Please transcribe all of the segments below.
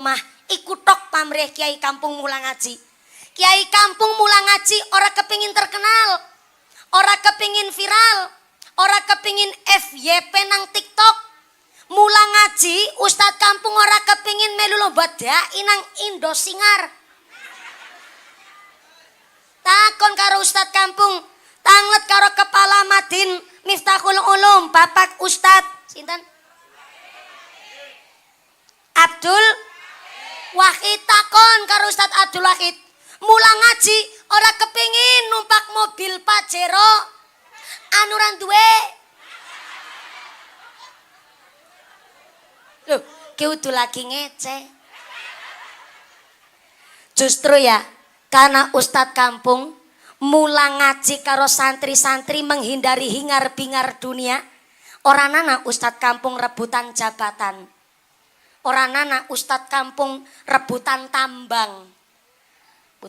mah iku tok pamrih Kiai Kampung Mulang Ngaji. Kiai Kampung Mulang Ngaji ora kepingin terkenal, ora kepingin viral, ora kepingin FYP nang TikTok. Mulang Ngaji Ustadz Kampung ora kepingin melu lomba dai nang Indosingar. Takon karo Ustadz Kampung, tanglet karo kepala Madin Miftahul Ulum Bapak Ustadz sinten? Abdul Wahid. Takon karo Ustadz Abdul Wahid, Mulang Ngaji ora kepingin numpak mobil Pajero anuran duwe. Loh, ki udah lagi ngece. Justru ya, karena Ustadz Kampung Mulang Ngaji karo santri-santri menghindari hingar-bingar dunia. Orang nana Ustadz Kampung rebutan jabatan. Orang nana Ustadz Kampung rebutan tambang.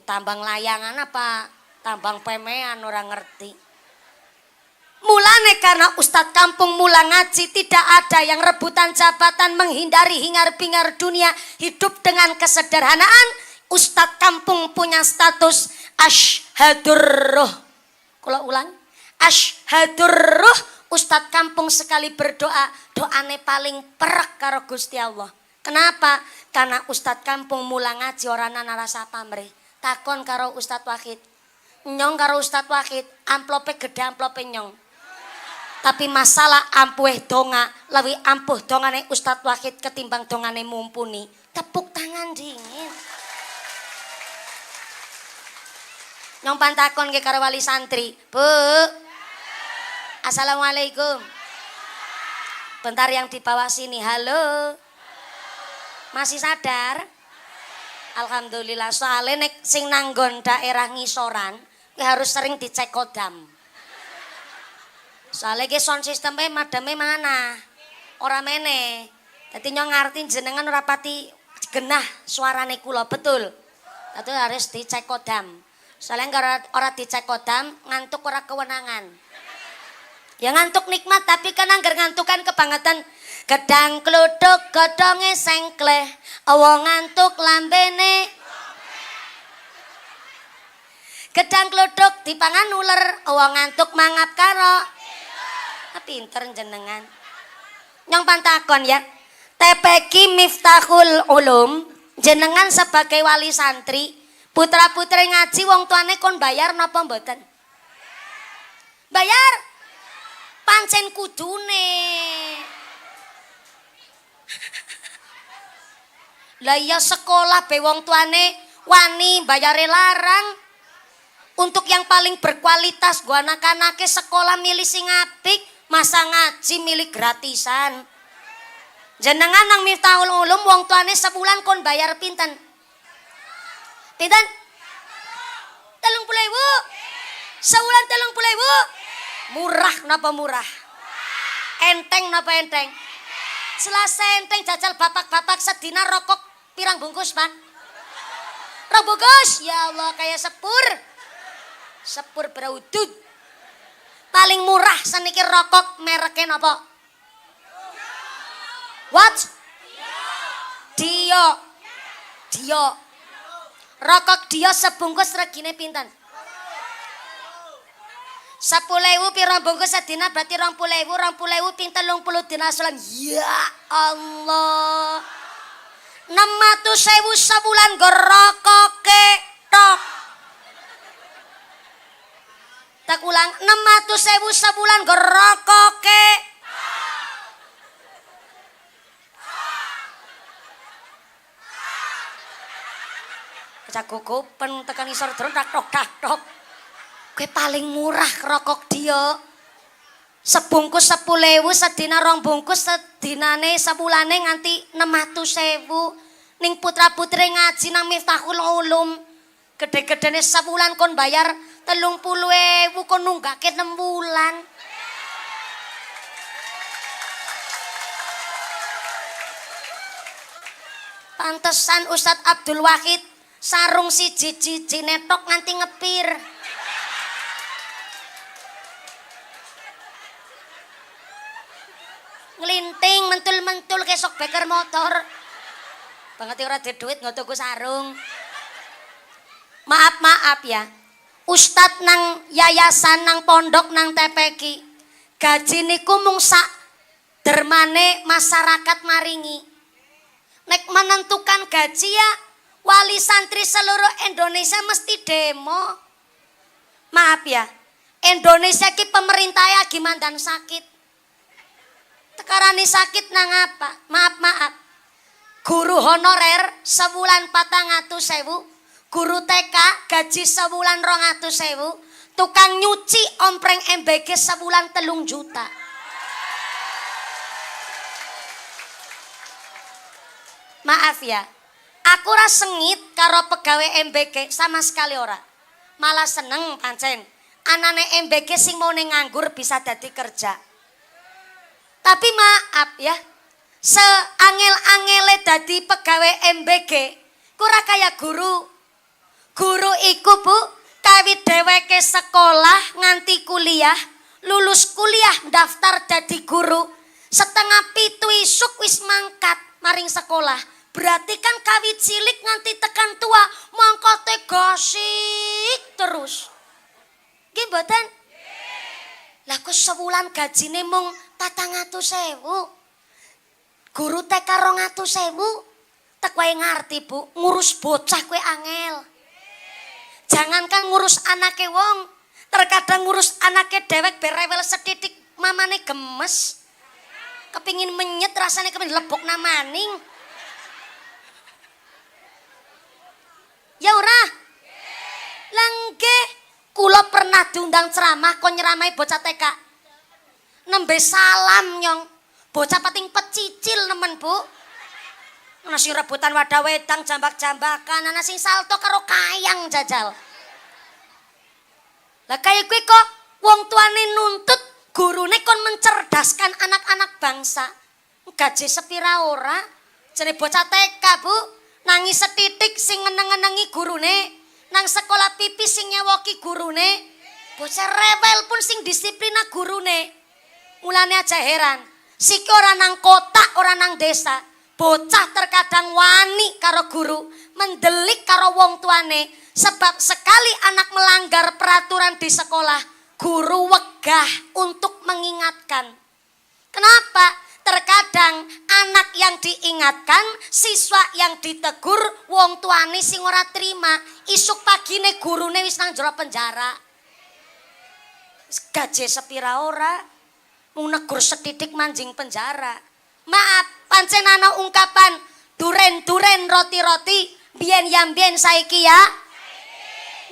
Tambang layangan apa tambang pemean orang ngerti. Mulane karena Ustadz Kampung Mulang Ngaji tidak ada yang rebutan jabatan menghindari hingar-bingar dunia, hidup dengan kesederhanaan. Ustadz Kampung punya status asyhadur ruh. Kalau ulang, asyhadur ruh. Ustadz Kampung sekali berdoa, doane paling perek karo Gusti Allah. Kenapa? Karena Ustadz Kampung Mulang Ngaji orang nana rasa pamrih. Takon karo Ustadz Wahid, nyong karo Ustadz Wahid, amplope gede amplope nyong. Tapi masalah ampuh donga, lebih ampuh dongane Ustadz Wahid ketimbang dongane mumpuni. Tepuk tangan dingin. Nyong pantakon ke karo wali santri, Bu. Assalamualaikum. Bentar yang di bawah sini, halo. Masih sadar? Alhamdulillah, soalnya nek sing nanggon daerah ngisoran, harus sering dicek kodam. Soalnya ke sound systemnya madame mana? Ora mene. Jadi nyong ngerti jenengan ora pati genah suarane kula, betul. Itu harus dicek kodam. Soalnya ora dicek kodam, ngantuk ora kewenangan. Ya ngantuk nikmat, tapi kan anggar ngantukan kebangetan. Gedang kluduk godonge sengkleh, wong ngantuk lambene. Gedang kluduk dipangan uler, wong ngantuk mangap karo. Pinter jenengan. Nyong pantakon ya. TPQ Miftahul Ulum, jenengan sebagai wali santri, putra-putri ngaji wong tuane kon bayar napa mboten? Bayar. Pancen kudune. Lah iya sekolah be wong tuane wani bayare larang. Untuk yang paling berkualitas gua anak-anake sekolah milih sing apik, masa ngaji milih gratisan. Jenengan nang Miftahul Ulum wong tuane sebulan kon bayar pinten? Pinten? 30.000. Sebulan 30.000. Murah napa murah? Enteng napa enteng? Selasa enteng jajal bapak-bapak sedina rokok pirang bungkus, Pan? Rong bungkus? Ya Allah kayak sepur. Sepur beraudud. Paling murah saniki rokok mereknya napa? What? Dio. Dio. Rokok Dio sebungkus regine pinten? 10.000 pirang bungkus sedina berarti 20.000, 20.000 ping 30 dina sebulan. Ya Allah. 600.000 sebulan gorokok ketok. Tak ulang, 600.000 sebulan gorokok ke. Cak kukupen tekan isor drone tak tok. Gue paling murah rokok dia. Sebungkus 10.000 sedina rong bungkus sedinane sebulane nganti 600.000. Ning putra-putri ngaji nang Miftahul Ulum. Gede-gedene sebulan kon bayar 30.000 kon nunggake 6 bulan. Pantesan Ustadz Abdul Wahid sarung siji-siji netok nganti ngepir. Ngelinting mentul-mentul kesok beker motor. banget ora duwe duit nggo tuku sarung. Maaf ya. Ustad nang yayasan nang pondok nang TPQ gaji niku mung sak dermane masyarakat maringi. Nek menentukan gaji ya wali santri seluruh Indonesia mesti demo. Maaf ya. Indonesia ki pemerintah lagi mandan sakit. Tekarane sakit nang apa? Maaf. Guru honorer sebulan 400.000, guru TK gaji sebulan 200.000, tukang nyuci ompreng MBG sebulan 3 juta. Maaf ya, aku ora sengit karo pegawai MBG sama sekali ora. Malah seneng pancen anane MBG sing mau nganggur bisa dadi kerja. Tapi maaf ya, seangel-angele dadi pegawai MBG ora kaya guru. Guru iku Bu, kawit dheweke sekolah nganti kuliah, lulus kuliah daftar dadi guru, 6:30 isuk wis mangkat maring sekolah. Berarti kan kawit cilik nganti tekan tua mangkote gosik terus. Nggih mboten? Lah kok sebulan gajine mung 400.000. Guru TK 200.000. Tak wae ngarti Bu, ngurus bocah kowe angel. Jangankan ngurus anake wong, terkadang ngurus anake dewek berewel setitik mamane gemes. Kepingin menyet rasane kepingin lebok namaning. Ya ora? Langge kula pernah diundang ceramah kon nyeramai bocah TK. Nembe salam nyong. Bocah pating pecicil nemen Bu. Ana sing rebutan wadah wedang jambak-jambakan, ana sing salto karo kayang jajal. Lah kaya kuwi kok wong tuane nuntut gurune kon mencerdaskan anak-anak bangsa. Gaji sepira ora? Jane bocah TK Bu, nangis setitik sing ngeneng-ngenengi gurune, nang sekolah pipi sing nyewoki gurune. Bocah rewel pun sing disiplina gurune. Mulane aja heran, siki ora nang kota, ora nang desa. Bocah terkadang wani karo guru, mendelik karo wong tuane, sebab sekali anak melanggar peraturan di sekolah, guru wegah untuk mengingatkan. Kenapa? Terkadang anak yang diingatkan, siswa yang ditegur, wong tuane sing ora terima, isuk pagine gurune wis nang jero penjara. Gaji sepira ora, mung negur setitik manjing penjara. Maaf, pancen ana ungkapan duren-duren roti-roti, biyen ya biyen saiki ya.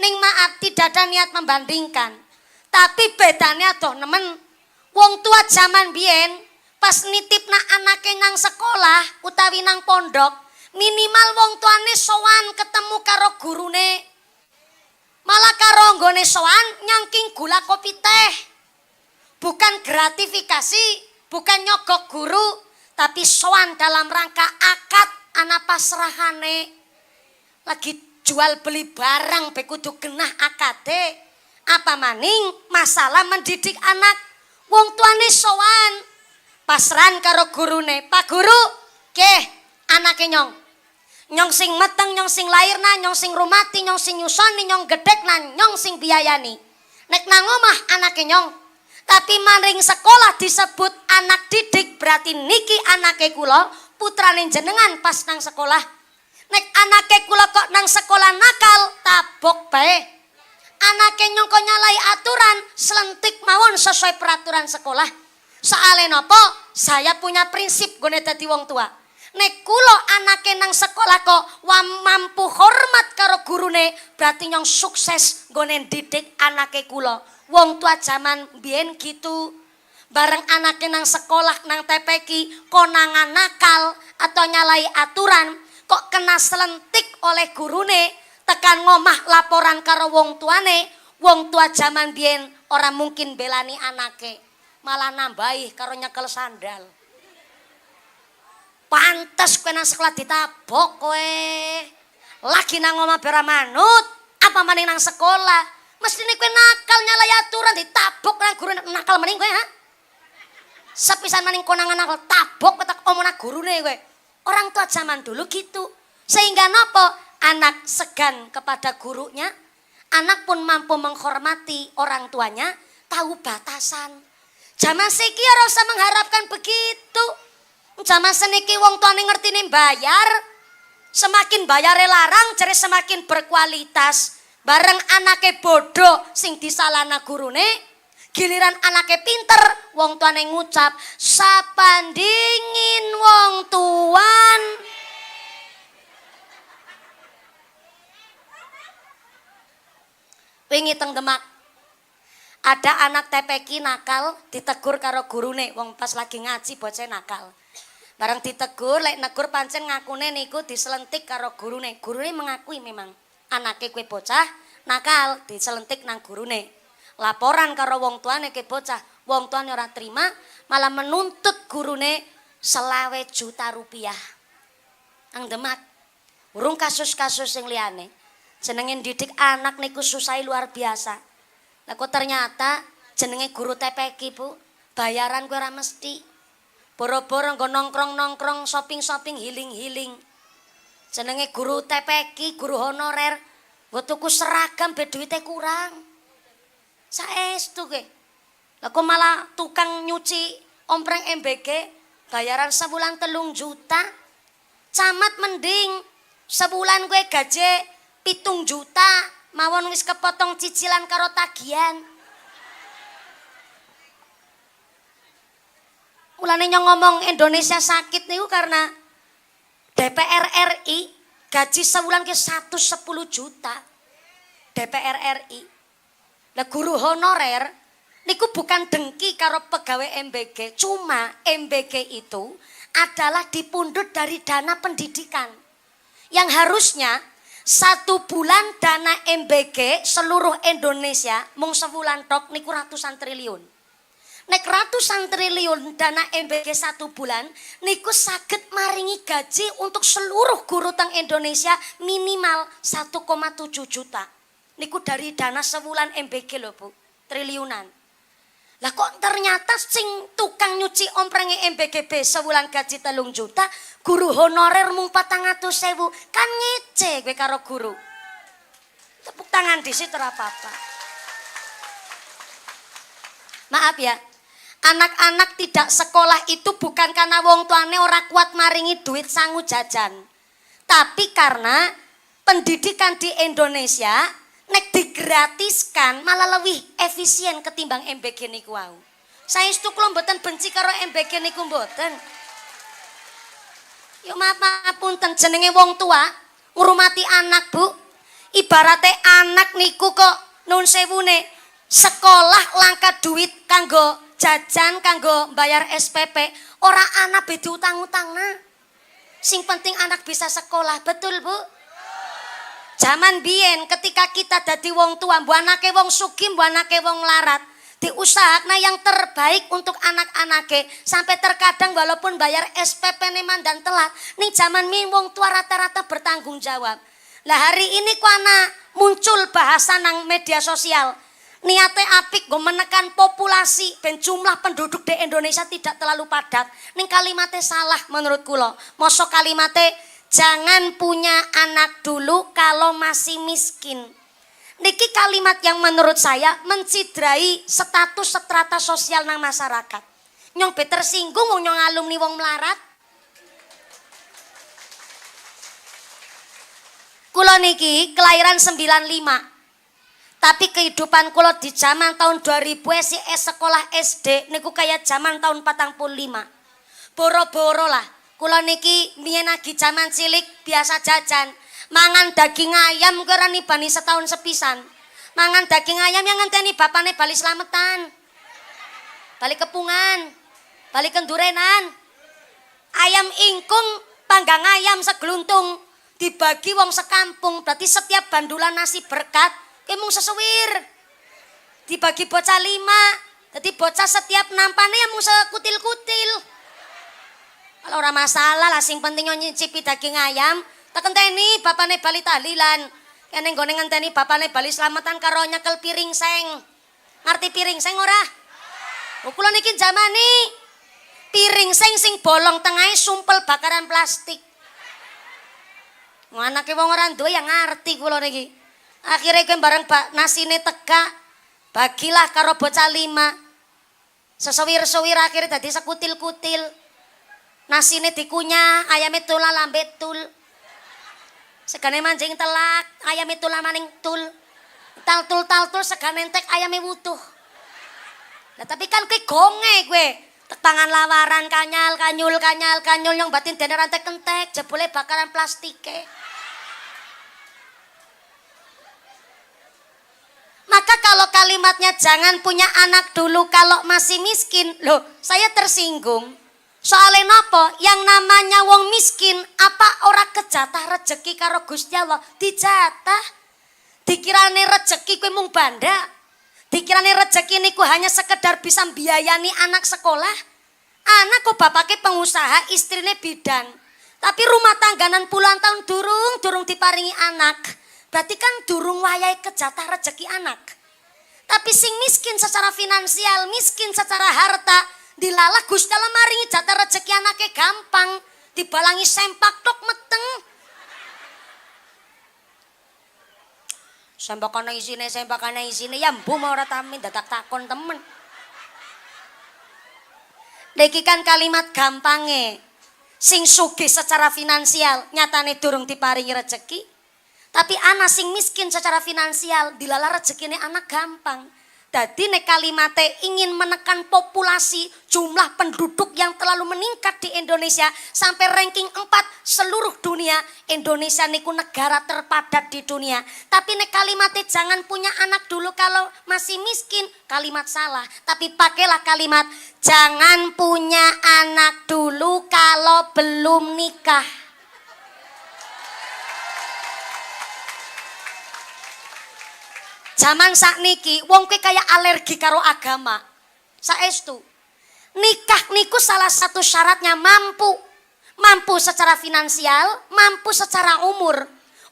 Ning maaf tidak ada niat membandingkan. Tapi bedanya adoh nemen. Wong tua zaman biyen pas nitipna anake nang sekolah utawi nang pondok, minimal wong tuane sowan ketemu karo gurune. Malah karo nggone sowan nyangking gula kopi teh. Bukan gratifikasi, bukan nyogok guru, tapi sowan dalam rangka akad ana pasrahane. Lagi jual beli barang be kudu genah akade. Apa maning masalah mendidik anak, wong tuane sowan pasran karo gurune. Pak guru, nggih anake nyong. Nyong sing meteng, nyong sing lairna, nyong sing rumati, nyong sing nyusoni, nyong gedhekna, nyong sing biayani. Nek nang omah anake nyong. Tapi maring sekolah disebut anak didik, berarti niki anake kula, putrane jenengan pas nang sekolah. Nek anake kula kok nang sekolah nakal, tabok bae. Anake nyong kok nyalai aturan, selentik mawon sesuai peraturan sekolah. Soale nopo? Saya punya prinsip gone dadi wong tua. Nek kula anake nang sekolah kok mampu hormat karo gurune, berarti nyong sukses gone didik anake kula. Wong tua zaman biyen gitu. Bareng anake nang sekolah nang TPQ konangan nakal atau nyalai aturan, kok kena selentik oleh gurune, tekan ngomah laporan karo wong tuane. Wong tua zaman biyen ora mungkin belani anake, malah nambahi karo nyekel sandal. Pantes kowe nang sekolah ditabok kowe. Lagi nang omah bera manut, apa maning nang sekolah? Mestine kowe nakal nyalai aturan ditabok nang guru nakal maning kowe ha? Sepisan maning konangan nakal tabok petak omongna gurune kowe. Orang tua zaman dulu gitu. Sehingga nopo? Anak segan kepada gurunya, anak pun mampu menghormati orang tuanya, tahu batasan. Zaman siki ora usah mengharapkan begitu. Zaman seniki wong tuane ngertine bayar, semakin bayare larang jare semakin berkualitas. Bareng anake bodoh sing disalahna gurune, giliran anake pinter wong tuane ngucap sapandingin wong tuan. Wingi teng Demak ada anak TPQ nakal ditegur karo gurune, wong pas lagi ngaji bocah nakal. Bareng ditegur lek negur pancen ngakune niku diselentik karo gurune. Gurune mengakui memang anake kowe bocah nakal, diselentik nang gurune. Laporan karo wong tuane ke bocah, wong tuane ora terima, malah menuntut gurune 20 juta rupiah. Nang Demak. Urung kasus-kasus sing liyane. Jenenge didik anak niku susah luar biasa. Lah kok ternyata jenenge guru TPQ, Bu, bayaran kowe ora mesti. Boro-boro nggo nongkrong-nongkrong, shopping-shopping, healing-healing. Jenenge guru TPQ, guru honorer, nggo tuku seragam be duwite kurang. Saestu kowe. Lah kok malah tukang nyuci ompreng MBG bayaran sebulan 3 juta. Camat mending sebulan kowe gaji 7 juta mawon wis kepotong cicilan karo tagihan. Mulane nyong ngomong Indonesia sakit niku karena DPR RI gaji sebulan ke 110 juta. DPR RI. Lah guru honorer niku bukan dengki karo pegawai MBG, cuma MBG itu adalah dipundhut dari dana pendidikan. Yang harusnya 1 bulan dana MBG seluruh Indonesia mung sebulan tok niku ratusan triliun. Nek ratusan triliun dana MBG 1 bulan niku saged maringi gaji untuk seluruh guru teng Indonesia minimal 1,7 juta. Niku dari dana sebulan MBG lho, Bu, triliunan. Lah kok ternyata sing tukang nyuci omprenge MBGB sebulan gaji 3 juta, guru honorer mung 400.000, kan ngece kowe karo guru. Tepuk tangan dhisik ora apa-apa. Maaf ya, anak-anak tidak sekolah itu bukan karena wong tuane ora kuat maringi duit sangu jajan. Tapi karena pendidikan di Indonesia nek digratiskan malah lebih efisien ketimbang MBG niku wau. Saestu kula mboten benci karo MBG niku mboten. Yo maaf punten jenenge wong tua ngurmati anak, Bu. Ibarate anak niku kok nun sewune sekolah langka duit kanggo jajan, kanggo bayar SPP, ora anak be diutang-utangna. Sing penting anak bisa sekolah, betul, Bu? Zaman biyen ketika kita dadi wong tua, mbuh anake wong sugih, mbuh anake wong larat, diusahakna yang terbaik untuk anak-anake. Sampai terkadang walaupun bayar SPP neman dan telat, nih zaman mi wong tua rata-rata bertanggung jawab. Lah hari ini ku ana muncul bahasa nang media sosial. Niate apik go menekan populasi ben jumlah penduduk di Indonesia tidak terlalu padat. Ning kalimatnya salah menurut kula. Mosok kalimatnya jangan punya anak dulu kalau masih miskin. Niki kalimat yang menurut saya mencidrai status strata sosial nang masyarakat. Nyong be tersinggung wong nyong alumni wong melarat. Kula niki kelahiran 95. Tapi kehidupan kula di zaman tahun 2000 si sekolah SD niku kayak zaman tahun 45. Boro-boro lah. Kula niki biyen lagi zaman cilik biasa jajan, mangan daging ayam kira nibani setahun sepisan. Mangan daging ayam yang ngenteni bapane bali slametan. Bali kepungan, bali kendurenan. Ayam ingkung, panggang ayam segeluntung dibagi wong sekampung. Berarti setiap bandulan nasi berkat mung sesuwir. Dibagi bocah 5. Jadi bocah setiap nampane ya mung sekutil-kutil. Kalau ora masalah lah, sing penting nyicipi daging ayam, tak enteni bapane bali tahlilan. Kene nggone ngenteni bapane bali slametan karo nyekel piring seng. Ngerti piring seng ora? Oh, kula niki jamani piring seng sing bolong tengahe sumpel bakaran plastik. Anake wong ora duwe yang ngerti kula niki. Akhire kowe bareng nasine tegak bagilah karo bocah 5. Sesewir-sewir akhirnya dadi sekutil-kutil. Nasine dikunyah, ayame tula lambe tul. Segane manjing telak, ayame tula maning tul. Taltul segane entek ayame wutuh. Lah tapi kan kowe gonge kowe. Tek pangan lawaran kanyul yang batin dene rantek entek jebule bakaran plastike. Maka kalau kalimatnya jangan punya anak dulu kalau masih miskin. Loh, saya tersinggung. Soalnya nopo yang namanya wong miskin apa ora kejatah rezeki karo Gusti Allah dijatah. Dikirane rezeki kowe mung banda. Dikirane rezeki niku hanya sekedar bisa biayani anak sekolah. Anak kok bapake pengusaha, istrine bidan. Tapi rumah tangganan puluhan tahun durung diparingi anak. Berarti kan durung wayahe kejatah rezeki anak. Tapi sing miskin secara finansial, miskin secara harta, dilalah Gusti Allah maringi jatah rezeki anake gampang, dibalangi sempak tok meteng. Sempakane isine ya mbuh mau ora tamin dadak takon temen. Niki kan kalimat gampange. Sing sugih secara finansial nyatane durung diparingi rezeki. Tapi anak sing miskin secara finansial dilala rezekine anak gampang. Dadi nek kalimate ingin menekan populasi jumlah penduduk yang terlalu meningkat di Indonesia sampai ranking 4 seluruh dunia, Indonesia niku negara terpadat di dunia. Tapi nek kalimate jangan punya anak dulu kalau masih miskin, kalimat salah. Tapi pakailah kalimat jangan punya anak dulu kalau belum nikah. Zaman sakniki wong kuwi kaya alergi karo agama. Saestu. Nikah niku salah satu syaratnya mampu. Mampu secara finansial, mampu secara umur.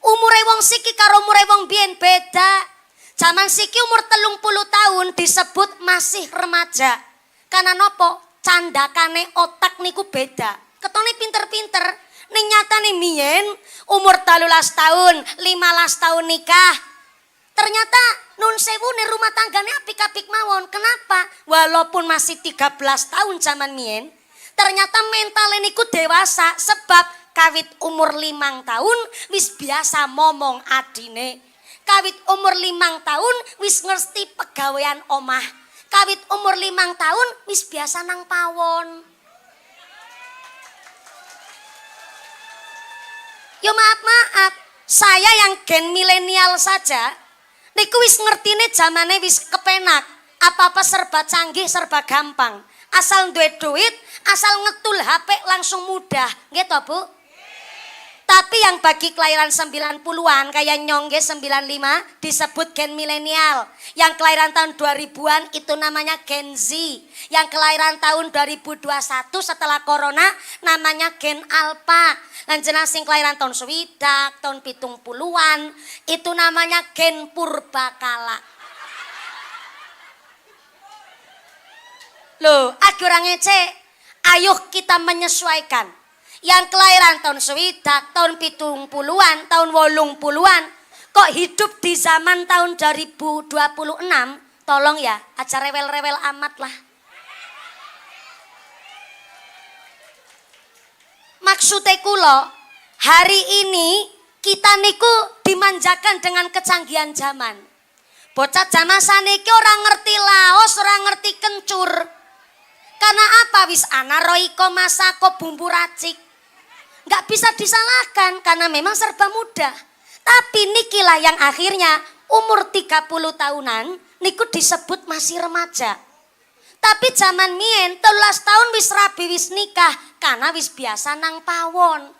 Umure wong siki karo umure wong biyen beda. Zaman siki umur 30 tahun disebut masih remaja. Karena nopo? Candakane otak niku beda. Ketone pinter-pinter. Ning nyatane miyen umur 13 tahun, 15 tahun nikah. Ternyata nun sewu nih rumah tangganya apik-apik mawon. Kenapa? Walaupun masih 13 tahun zaman mien, ternyata mental niku dewasa sebab kawit umur 5 tahun wis biasa momong adine. Kawit umur 5 tahun wis ngerti pegawean omah. Kawit umur 5 tahun wis biasa nang pawon. Yo maaf, saya yang gen milenial saja niku wis ngertine zamane wis kepenak. Apa-apa serba canggih, serba gampang. Asal duwe duit, asal ngetul HP langsung mudah. Nggih to, Bu? Tapi yang bagi kelahiran 90-an kayak nyongge 95 disebut gen milenial. Yang kelahiran tahun 2000-an itu namanya Gen Z. Yang kelahiran tahun 2021 setelah corona namanya Gen Alpha. Lan jeneng sing kelahiran tahun 70, tahun 70-an itu namanya Gen Purbakala. Loh, aku ora ngece. Ayo kita menyesuaikan. Yang kelahiran tahun 70, tahun 70-an, tahun 80-an kok hidup di zaman tahun 2026, tolong ya, aja rewel-rewel amat lah. Maksudnya kulo, hari ini kita niku dimanjakan dengan kecanggihan zaman. Bocah zaman saniki orang ngerti laos, orang ngerti kencur. Karena apa? Wis ana roiko masako bumbu racik. Nggak bisa disalahkan karena memang serba mudah. Tapi nikilah yang akhirnya umur 30 tahunan niku disebut masih remaja. Tapi zaman mien 13 tahun wis rabi wis nikah karena wis biasa nang pawon.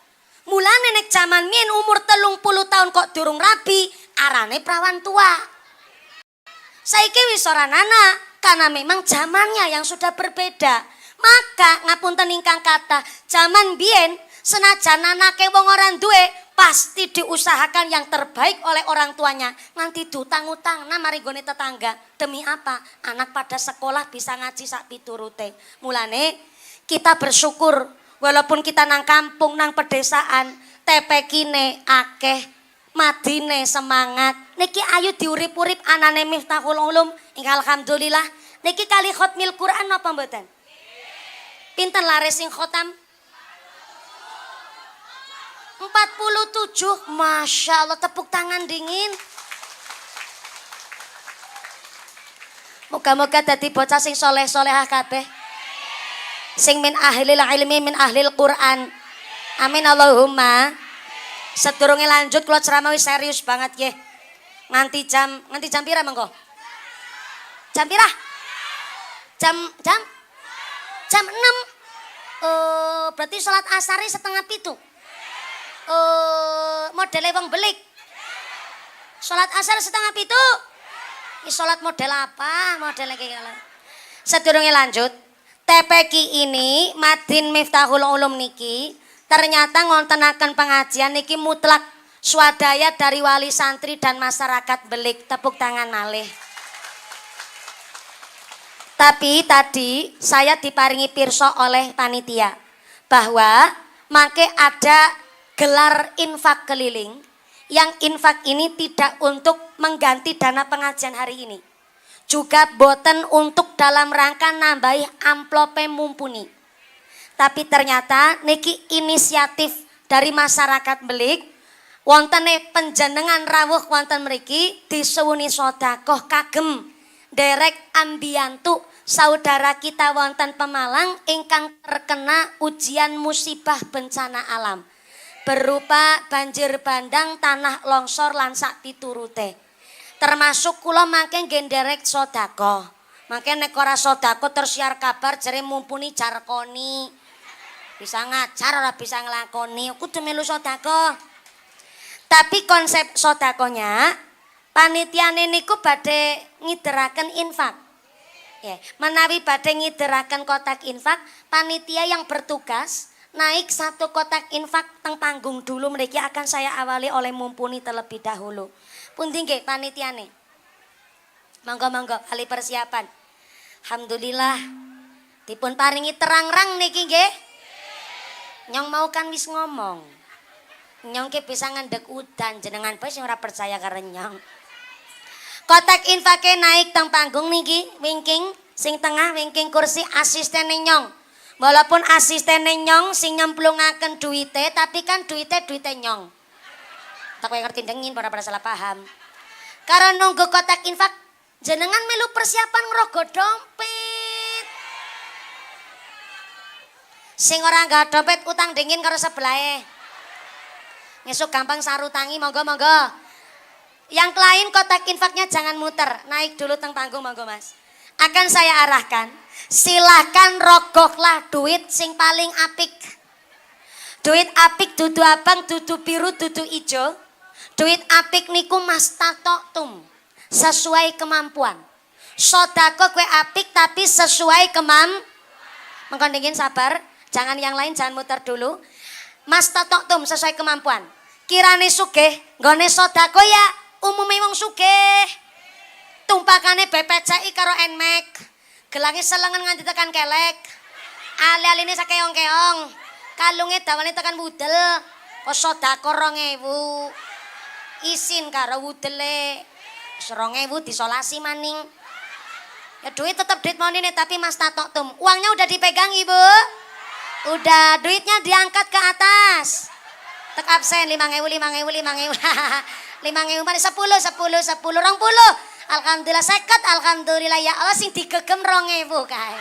Mulane nek zaman mien umur 30 tahun kok durung rabi, arane perawan tua. Saiki wis ora nana karena memang zamannya yang sudah berbeda. Maka ngapunten ingkang kathah, zaman biyen senajan anake wong ora duwe pasti diusahakan yang terbaik oleh orang tuanya. Nganti diutang-utang nang mari gone tetangga. Demi apa? Anak pada sekolah bisa ngaji sak piturute. Mulane kita bersyukur walaupun kita nang kampung, nang pedesaan, tepekine akeh, madine semangat. Niki ayu diurip-urip anane Miftahul Ulum. Alhamdulillah. Niki kali khotmil Quran napa mboten? Pinten laris sing khotam? 47. Masya Allah, tepuk tangan dingin. Moga-moga dadi bocah sing soleh-solehah kabeh. Sing min ahlil ilmi min ahlil Quran. Amin Allahumma. Sedurunge lanjut kula ceramah wis serius banget nggih. Nganti jam pira mengko? Jam pira? Jam 6. Berarti salat asar 6:30. Modele wong belik. Salat asar 6:30. Iki salat model apa? Model iki kalau. Sedurunge lanjut, TPQ ini Madin Miftahul Ulum niki ternyata ngontenaken pengajian niki mutlak swadaya dari wali santri dan masyarakat belik. Tepuk tangan malih. Tapi tadi saya diparingi pirsa oleh panitia bahwa mangke ada gelar infak keliling yang infak ini tidak untuk mengganti dana pengajian hari ini. Juga boten untuk dalam rangka nambahi amplope mumpuni. Tapi ternyata niki inisiatif dari masyarakat belik wontene panjenengan rawuh wonten mriki disuwuni sedekah kagem derek ambiyantu saudara kita wonten Pemalang ingkang terkena ujian musibah bencana alam berupa banjir bandang, tanah longsor lan sak piturute. Termasuk kula mangke nggih nderek sedekah. Mangke nek ora sedekah terus siar kabar jere mumpuni jarkoni. Bisa ngajar ora bisa nglakoni, kudu melu sedekah. Tapi konsep sedekahnya panitiane niku badhe ngideraken infak. Ya, menawi badhe ngideraken kotak infak, panitia yang bertugas naik satu kotak infak teng panggung dulu mriki akan saya awali oleh mumpuni terlebih dahulu. Pundi nggih panitiane? Monggo-monggo kali persiapan. Alhamdulillah dipun paringi terang-rang niki nggih. Nyong mau kan wis ngomong. Nyong ke bisa ngendek udan jenengan bae sing ora percaya karo nyong. Kotak infake naik teng panggung niki, wingking sing tengah wingking kursi asistene nyong. Walaupun asistene nyong sing nyemplungaken duite, tapi kan duite nyong. Tak kowe ngerti dengin pada salah paham. Karena nunggu kotak infak, jenengan melu persiapan ngerogoh dompet. Sing ora nggak dompet utang dingin karo sebelahe. Ngesuk gampang sarutangi, monggo-monggo. Yang lain kotak infaknya jangan muter, naik dulu teng panggung monggo Mas. Akan saya arahkan, silahkan rogoklah duit sing paling apik. Duit apik dudu abang, dudu biru, dudu ijo. Duit apik niku mas tatoktum, sesuai kemampuan. Sodako kue apik tapi sesuai mengkondingin sabar, jangan yang lain jangan muter dulu. Mas tatoktum sesuai kemampuan. Kirane sugih, nggone sodako ya umumnya wong sugih. Tumpakane BPCI karo Nmax. Gelange selengen nganti tekan kelek. Ali-aline sakeong-keong. Kalunge dawane tekan wudel. Kok sedekah 2.000. Isin karo wudele. 2.000 disolasi maning. Ya duit tetap duit monine tapi Mas Tatoktum. Uangnya udah dipegang Ibu? Udah, duitnya diangkat ke atas. Tek absen 5.000. 5.000 mana 10 20. Alhamdulillah seket, alhamdulillah ya Allah sing digegem 2.000 kae.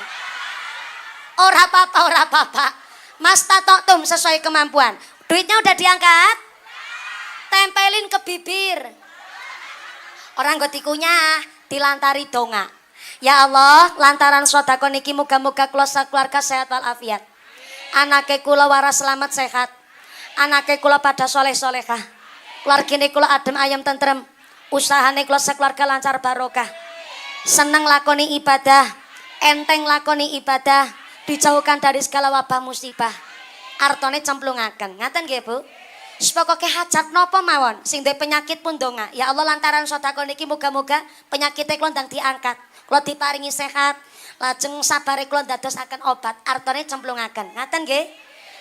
Ora apa-apa. Mas Tatoktum sesuai kemampuan. Duitnya udah diangkat. Tempelin ke bibir. Orang nggo dikunyah, dilantari donga. Ya Allah, lantaran sedekah niki muga-muga kula keluarga sehat walafiat. Anake kula waras selamat sehat. Anake kula pada soleh-solehah. Keluargane kula adem ayem tentrem. Usahane kula sekeluarga lancar barokah. Seneng lakoni ibadah, enteng lakoni ibadah, dijauhkan dari segala wabah musibah. Artone cemplungaken. Ngaten nggih, Bu? Pokoke hajat napa mawon sing duwe penyakit pun donga. Ya Allah lantaran sedekah niki muga-muga penyakite kula ndang diangkat. Kula diparingi sehat, lajeng sabare kula dadosaken obat. Artone cemplungaken. Ngaten nggih?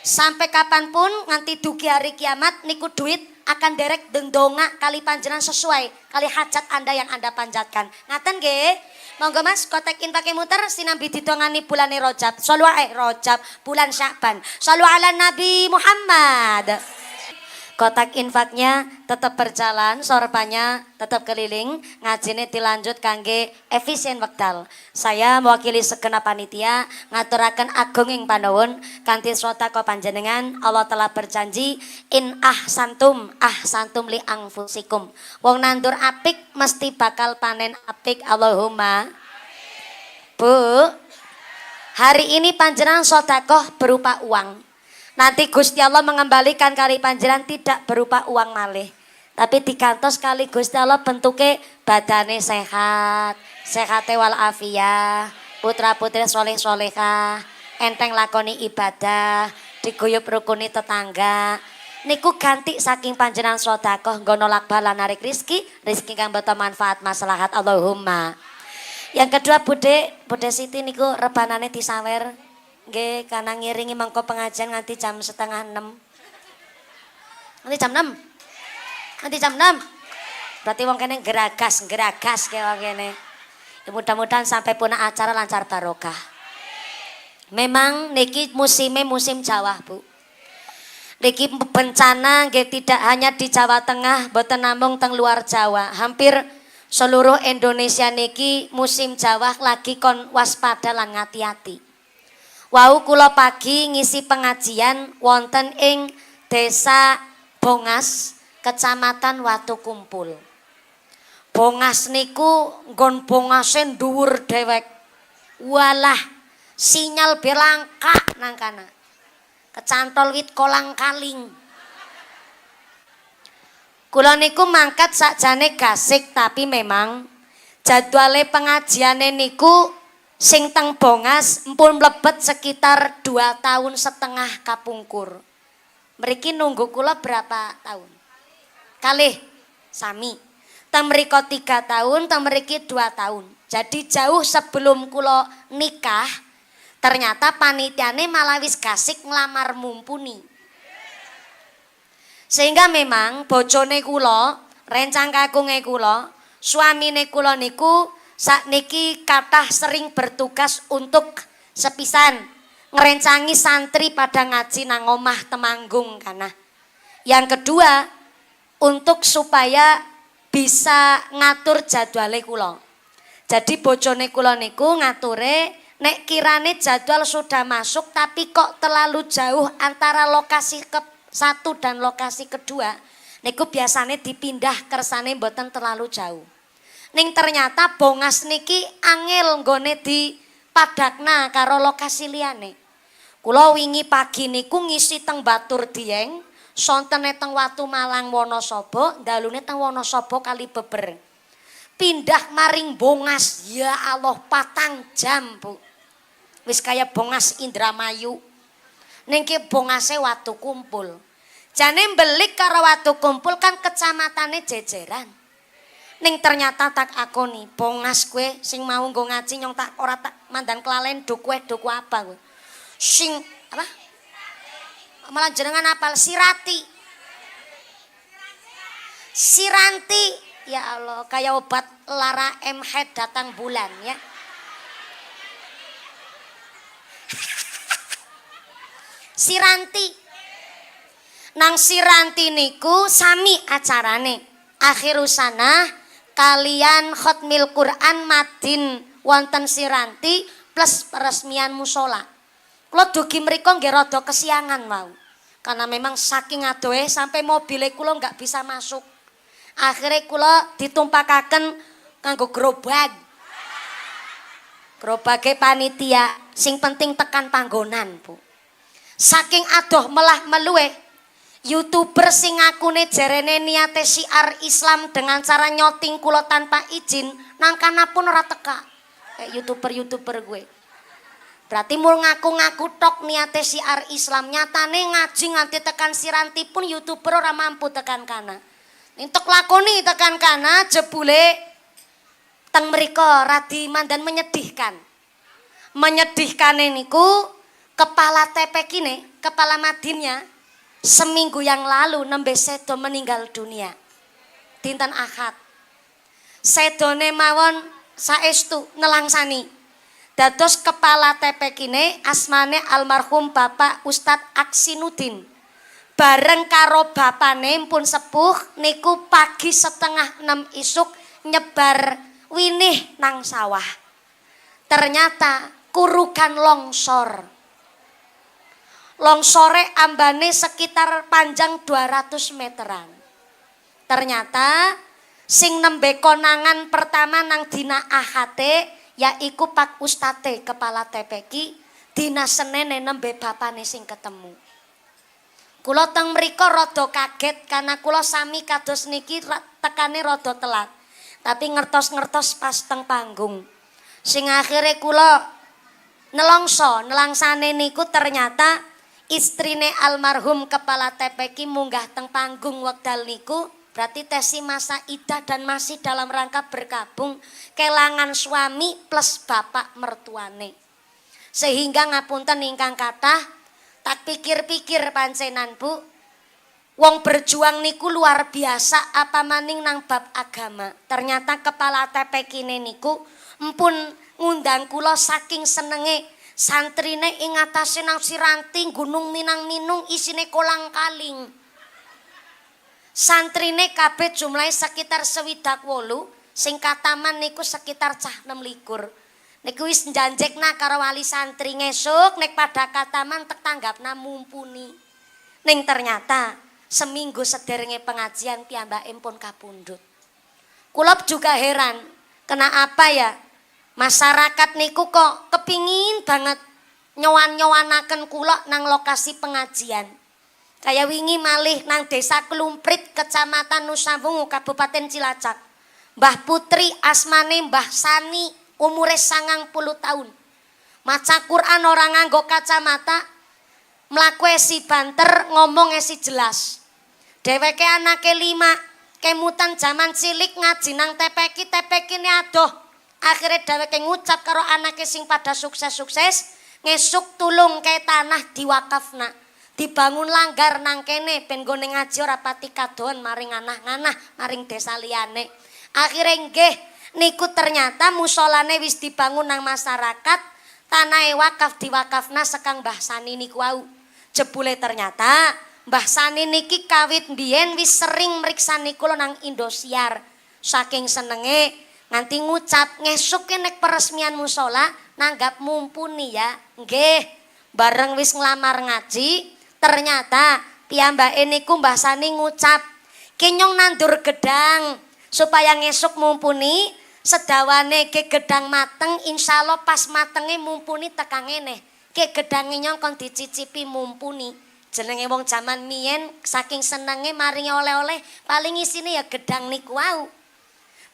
Sampai kapanpun nganti dugi hari kiamat niku duit akan derek dendonga kali panjenengan sesuai kali hajat Anda yang Anda panjatkan. Ngaten nggih? Monggo Mas kotek infak muter sinambi didongani bulan Rajab. Rajab bulan Sya'ban. Shallu ala Nabi Muhammad. Kotak infaknya tetap berjalan, sorbannya tetap keliling, ngajine dilanjut kangge efisien wekdal. Saya mewakili segenap panitia ngaturaken agunging panuwun kanthi sedaya panjenengan. Allah telah berjanji in ahsantum li anfusikum. Wong nandur apik mesti bakal panen apik. Allahumma. Bu, hari ini panjenengan sedekah berupa uang. Nanti Gusti Allah mengembalikan kali panjenengan tidak berupa uang malih, tapi digantos kali Gusti Allah bentuknya badane sehat, sehate wal afiyah, putra putri soleh solehah, enteng lakoni ibadah, diguyup rukuni tetangga. Niku ganti saking panjenengan sedekah nggo nolak bala narik rizki kang boten manfaat maslahat. Allahumma. Yang kedua Bude Siti niku rebanane disawer. Nggih, karena ngiringi mangko pengajian nganti jam 5:30. Nanti jam 6. Nanti jam 6. Berarti wong kene geragas kayak wong kene. Ya, mudah-mudahan sampai punah acara lancar barokah. Memang niki musim Jawa, Bu. Niki bencana nggih tidak hanya di Jawa Tengah, boten namung teng luar Jawa. Hampir seluruh Indonesia niki musim Jawa lagi kon waspada lan ngati-ati. Wau kula pagi ngisi pengajian wonten ing Desa Bongas, Kecamatan Watu Kumpul. Bongas niku nggon bongase dhuwur dewek. Walah, sinyal belangka nang kana. Kecantol wit kolang-kaling. Kula niku mangkat sakjane gasik tapi memang jadwale pengajiane niku sing teng Bongas empun mlebet sekitar 2,5 tahun kapungkur. Mriki nunggu kula berapa tahun? Kalih sami. Teng mriko 3 tahun, teng mriki 2 tahun. Jadi jauh sebelum kula nikah, ternyata panitiane malah wis gasik nglamar mumpuni. Sehingga memang bojone kula, rencang kakunge kula, suamine kula niku sakniki kathah sering bertugas untuk sepisan ngerencangi santri pada ngaji nang omah Temanggung kana. Yang kedua, untuk supaya bisa ngatur jadwale kula. Jadi bojone kula niku ngature nek kirane jadwal sudah masuk tapi kok terlalu jauh antara lokasi ke satu dan lokasi kedua, niku biasanya dipindah kersane mboten terlalu jauh. Ning ternyata Bongas niki angel nggone di padakna karo lokasi liyane. Kula wingi pagi niku ngisi teng Batur Dieng, sontene teng Watu Malang Wonosobo, dalune teng Wonosobo kali beber. Pindah maring Bongas, ya Allah 4 jam, Bu. Wis kaya Bongas Indramayu. Ning ki Bongase Watu Kumpul. Jane mbelik karo Watu Kumpul kan kecamatane jejeran. Ning ternyata tak akoni, Bongas kowe sing mau nggo ngaji nyong tak ora tak mandan kelalen duku apa kowe. Sing apa? Malah jenengan apal Sirati. Siranti, ya Allah, kayak obat lara head datang bulan ya. Siranti. Nang Siranti niku sami acarane. Akhiru sanah kalian khotmil Quran Madin wonten Siranti plus peresmian musola. Kula dugi mriko nggih rada kesiangan wau. Karena memang saking adohe sampai mobile kula nggak bisa masuk. Akhirnya kula ditumpakaken kanggo gerobak. Gerobake panitia, sing penting tekan panggonan, Bu. Saking adoh melah meluwe YouTuber sing akune jarene niate syiar Islam dengan cara nyoting kula tanpa izin nang kana pun ora teka. YouTuber gue. Berarti mul ngaku-ngaku tok niate syiar Islam, nyatane ngaji nganti tekan Siranti pun YouTuber ora mampu tekan kana. Entuk lakoni tekan kana jebule teng mriko radi mandan menyedihkan. Menyedihkane niku kepala TP kine kepala Madinnya seminggu yang lalu nembe sedo meninggal dunia. Dinten Ahad. Sedone mawon saestu nelangsani. Dados kepala TPK ini asmane almarhum Bapak Ustadz Aksinudin. Bareng karo bapane pun sepuh niku pagi 5:30 isuk nyebar winih nang sawah. Ternyata kurukan longsor. Longsore ambane sekitar panjang 200 meteran. Ternyata sing nembe konangan pertama nang dina ahate yaiku Pak Ustate kepala TPK, dina Senene nembe bapane sing ketemu. Kula teng mriko rada kaget karena kula sami kados niki tekane rada telat. Tapi ngertos-ngertos pas teng panggung. Sing akhire kula nelangsane niku ternyata istrine almarhum kepala TPK munggah teng panggung wekdal niku. Berarti tesi masa idah dan masih dalam rangka berkabung kelangan suami plus bapak mertuane. Sehingga ngapunten ingkang kathah, tak pikir-pikir pancenan Bu, wong berjuang niku luar biasa apa maning nang bab agama. Ternyata kepala TPK niku empun ngundang kula saking senenge santrine ing atase nang Siranting Gunung Minang-Minung isine kolang-kaling. Santrine kabeh jumlahe sekitar 28, sing kataman niku sekitar cah 26. Niku wis njanjekna karo wali santri ngesuk nek pada kataman tek tanggapna mumpuni. Ning ternyata seminggu sederenge pengajian piyambake pun kapundhut. Kula juga heran, kenapa ya masyarakat niku kok kepingin banget nyowan-nyowanaken kula nang lokasi pengajian. Kayak wingi malih nang desa Klumprit kecamatan Nusawungu Kabupaten Cilacap. Mbah Putri asmane Mbah Sani umure 90 tahun. Maca Quran orang nganggo kacamata, mlaku esi banter, ngomong esi jelas. Dheweke anake 5, kemutan zaman cilik ngaji nang TPK ini adoh. Akhirnya dheweke ngucap karo anake sing pada sukses-sukses, ngesuk tulung ke tanah diwakafna. Dibangun langgar nang kene ben gone ngaji ora pati kadohan maring anah-anah maring desa liyane. Akhire nggih niku ternyata musolane wis dibangun nang masyarakat, tanahe wakaf diwakafna sekang Mbah Sani niku wau. Jebule ternyata Mbah Sani niki kawit mbiyen wis sering mriksani kula nang Indosiar. Saking senenge nganti ngucap ngesuk nek peresmian musola nanggap mumpuni ya. Nggih, bareng wis nglamar ngaji ternyata piyambake niku Mbah Sani ngucap kinyong nandur gedang supaya ngesuk mumpuni sedawane ke gedang mateng insyaallah pas matenge mumpuni tekang ngene ke gedang nyong kon dicicipi mumpuni. Jenenge wong jaman miyen saking senenge maringi oleh-oleh paling isine ya gedang niku wau.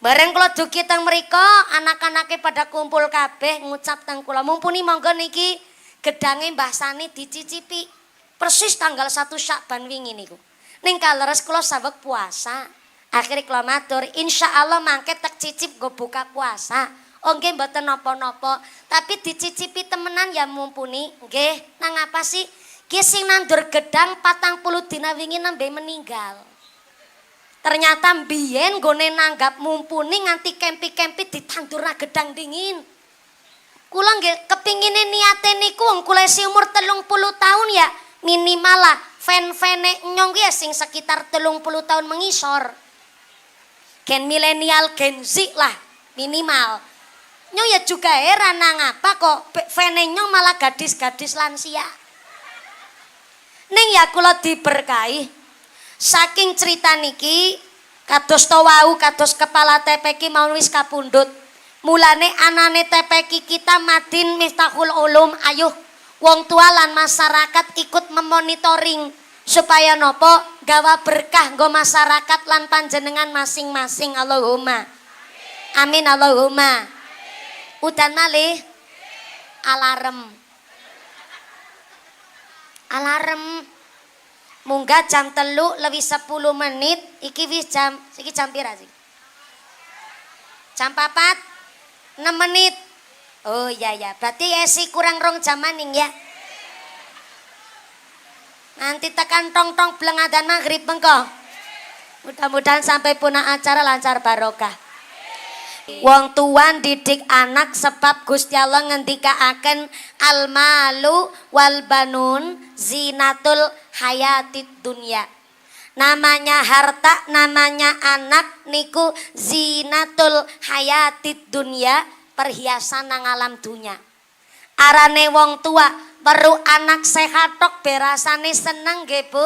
Bareng kula dugi teng mriko anak-anake pada kumpul kabeh ngucap teng kula mumpuni monggo niki gedange Mbah Sani dicicipi. Persis tanggal 1 Syakban wingi niku. Ning kaleres kula saweg puasa. Akhire kula matur, insyaallah mangke tek cicip go buka puasa. Oh nggih mboten napa-napa, tapi dicicipi temenan ya mumpuni. Nggih, nang apa sih? Ki sing nandur gedang 40 dina wingi nembe meninggal. Ternyata mbiyen gone nanggap mumpuni nganti kempi-kempi ditandurna gedang dingin. Kula nggih kepingine niate niku wong kula isi umur 30 tahun ya. Minimal lah fan-fane nyong ya sing sekitar 30 tahun mengisor. Gen milenial Gen Z lah minimal. Nyong ya juga heran nang apa kok fane nyong malah gadis-gadis lansia. Ning ya kula diberkahi. Saking cerita niki kados to wau kados kepala TPK mau wis kapundhut. Mulane anane TPK kita Madin Miftahul Ulum ayuh wong tua lan masyarakat ikut memonitoring supaya nopo gawa berkah nggo masyarakat lan panjenengan masing-masing. Allahumma amin Allahumma. Udan malih alarm munggah jam 3 lebih 10 menit iki wis jam pira sih? Jam 4 6 menit. Oh iya ya, berarti esi kurang rong jam maning ya. Nanti tekan tong-tong belang adzan maghrib mengko. Mudah-mudahan sampai punah acara lancar barokah. Wong tuan didik anak sebab Gusti Allah ngendikaaken al malu wal banun zinatul hayatid dunya. Namanya harta, namanya anak niku zinatul hayatid dunya, perhiasan nang alam dunya. Arane wong tua perlu anak sehat tok berasane seneng nggih Bu.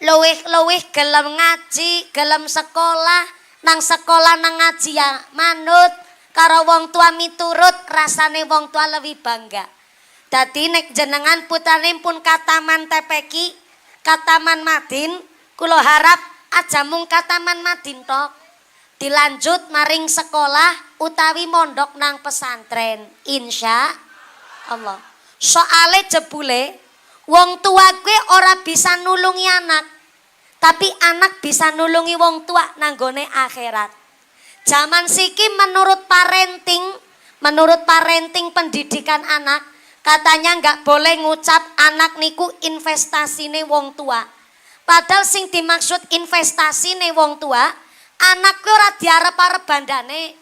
Luwih-luwih gelem ngaji, gelem sekolah. Nang sekolah nang ngaji ya manut karo wong tua miturut, rasane wong tua lebih bangga. Dadi nek jenengan putrane pun kataman TPQ, kataman Madin, kula harap aja mung kataman Madin tok. Dilanjut maring sekolah utawi mondok nang pesantren. Insya Allah. Soale jebule wong tua kuwi ora bisa nulungi anak. Tapi anak bisa nulungi wong tua nanggone akhirat. Zaman siki menurut parenting pendidikan anak, katanya nggak boleh ngucap anak niku investasiné wong tua. Padahal sing dimaksud investasiné wong tua, anak kuwi ora diarep-arep bandane.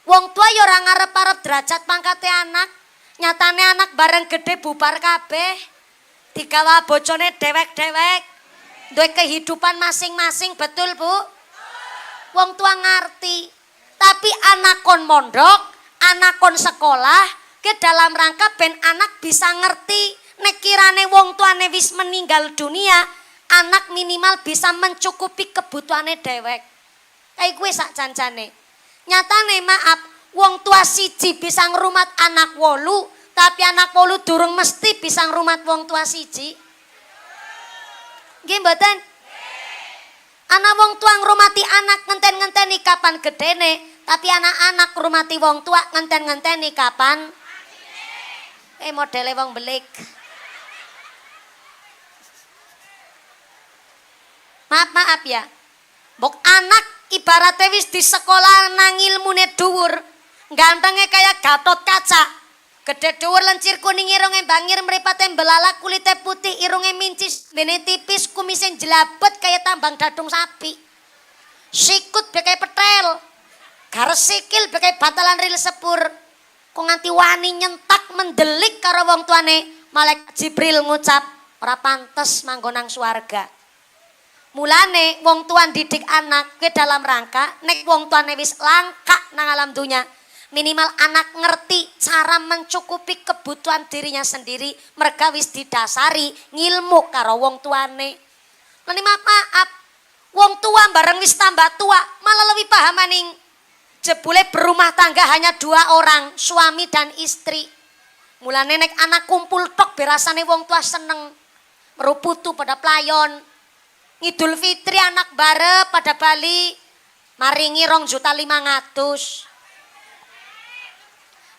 Wong tua ya ora ngarep-arep derajat pangkate anak. Nyatane anak bareng gede bubar kabeh. Digawa bojone dewek-dewek. Duwe kehidupan masing-masing, betul Bu? Wong tua ngerti. Tapi anak kon mondok, anak kon sekolah, ke dalam rangka ben anak bisa ngerti nek kirane wong tuane wis meninggal dunia, anak minimal bisa mencukupi kebutuhane dewek. Kayak gue sak cancane. Nyatane maaf, wong tua siji bisa ngrumat anak 8, tapi anak 8 durung mesti bisa ngrumat wong tua siji. Nggih mboten? Anak wong tua ngrumati anak ngenten-ngenteni kapan gedene, tapi anak-anak ngrumati wong tua ngenten-ngenteni kapan modele wong belik. Maaf ya. Mbok anak ibaratnya wis di sekolah nang ilmune dhuwur, gantenge kaya Gatot Kaca. Gede dhuwur lencir kuning irunge bangir mripate belalak kulite putih irunge mincis dene tipis kumise jelabet kaya tambang dadung sapi. Sikut bekai petel. Gares sikil bekai batalan ril sepur. Kok nganti wani nyentak mendelik karo wong tuane, malaikat Jibril ngucap ora pantes manggon nang swarga. Mulane wong tua didik anak ke dalam rangka nek wong tuane wis langka nang alam dunya. Minimal anak ngerti cara mencukupi kebutuhan dirinya sendiri, mereka wis didasari ngilmu karo wong tuane. Lan maaf, wong tua bareng wis tambah tua malah lebih paham maning. Jebule berumah tangga hanya 2 orang, suami dan istri. Mulane nek anak kumpul tok berasane wong tua seneng. Meruputu pada playon. Ngidul Fitri anak bare pada Bali maringi 2.500.000.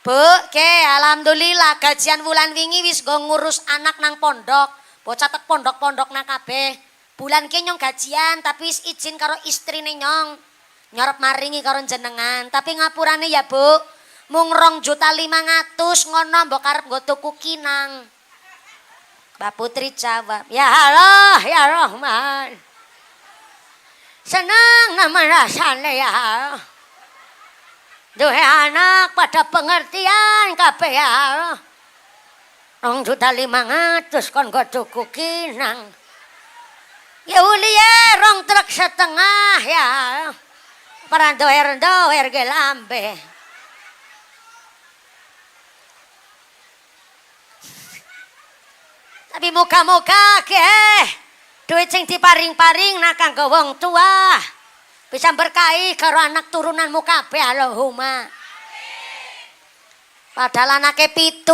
Bu, alhamdulillah gajian wulan wingi wis go ngurus anak nang pondok. Bocah tek pondok-pondok nang kabeh. Bulan ki nyong gajian tapi wis izin karo istrine nyong. Nyorep maringi karo jenengan, tapi ngapurane ya Bu. Mung 2.500.000 ngono mbok arep nggo tuku kinang. Mbak Putri jawab, "Ya Allah, ya Rahman." Senang nama rasane ya. Duhe anak pada pengertian kabeh ya. 2.500.000 kon nggo tuku kinang. Ya uli ya 2 truk setengah ya. Para doer-doer ge lambe. Tapi muka-muka ke duit sing diparing-paring nak kanggo wong tua. Bisa berkahi karo anak turunanmu kabeh Allahumma. Padahal anake 7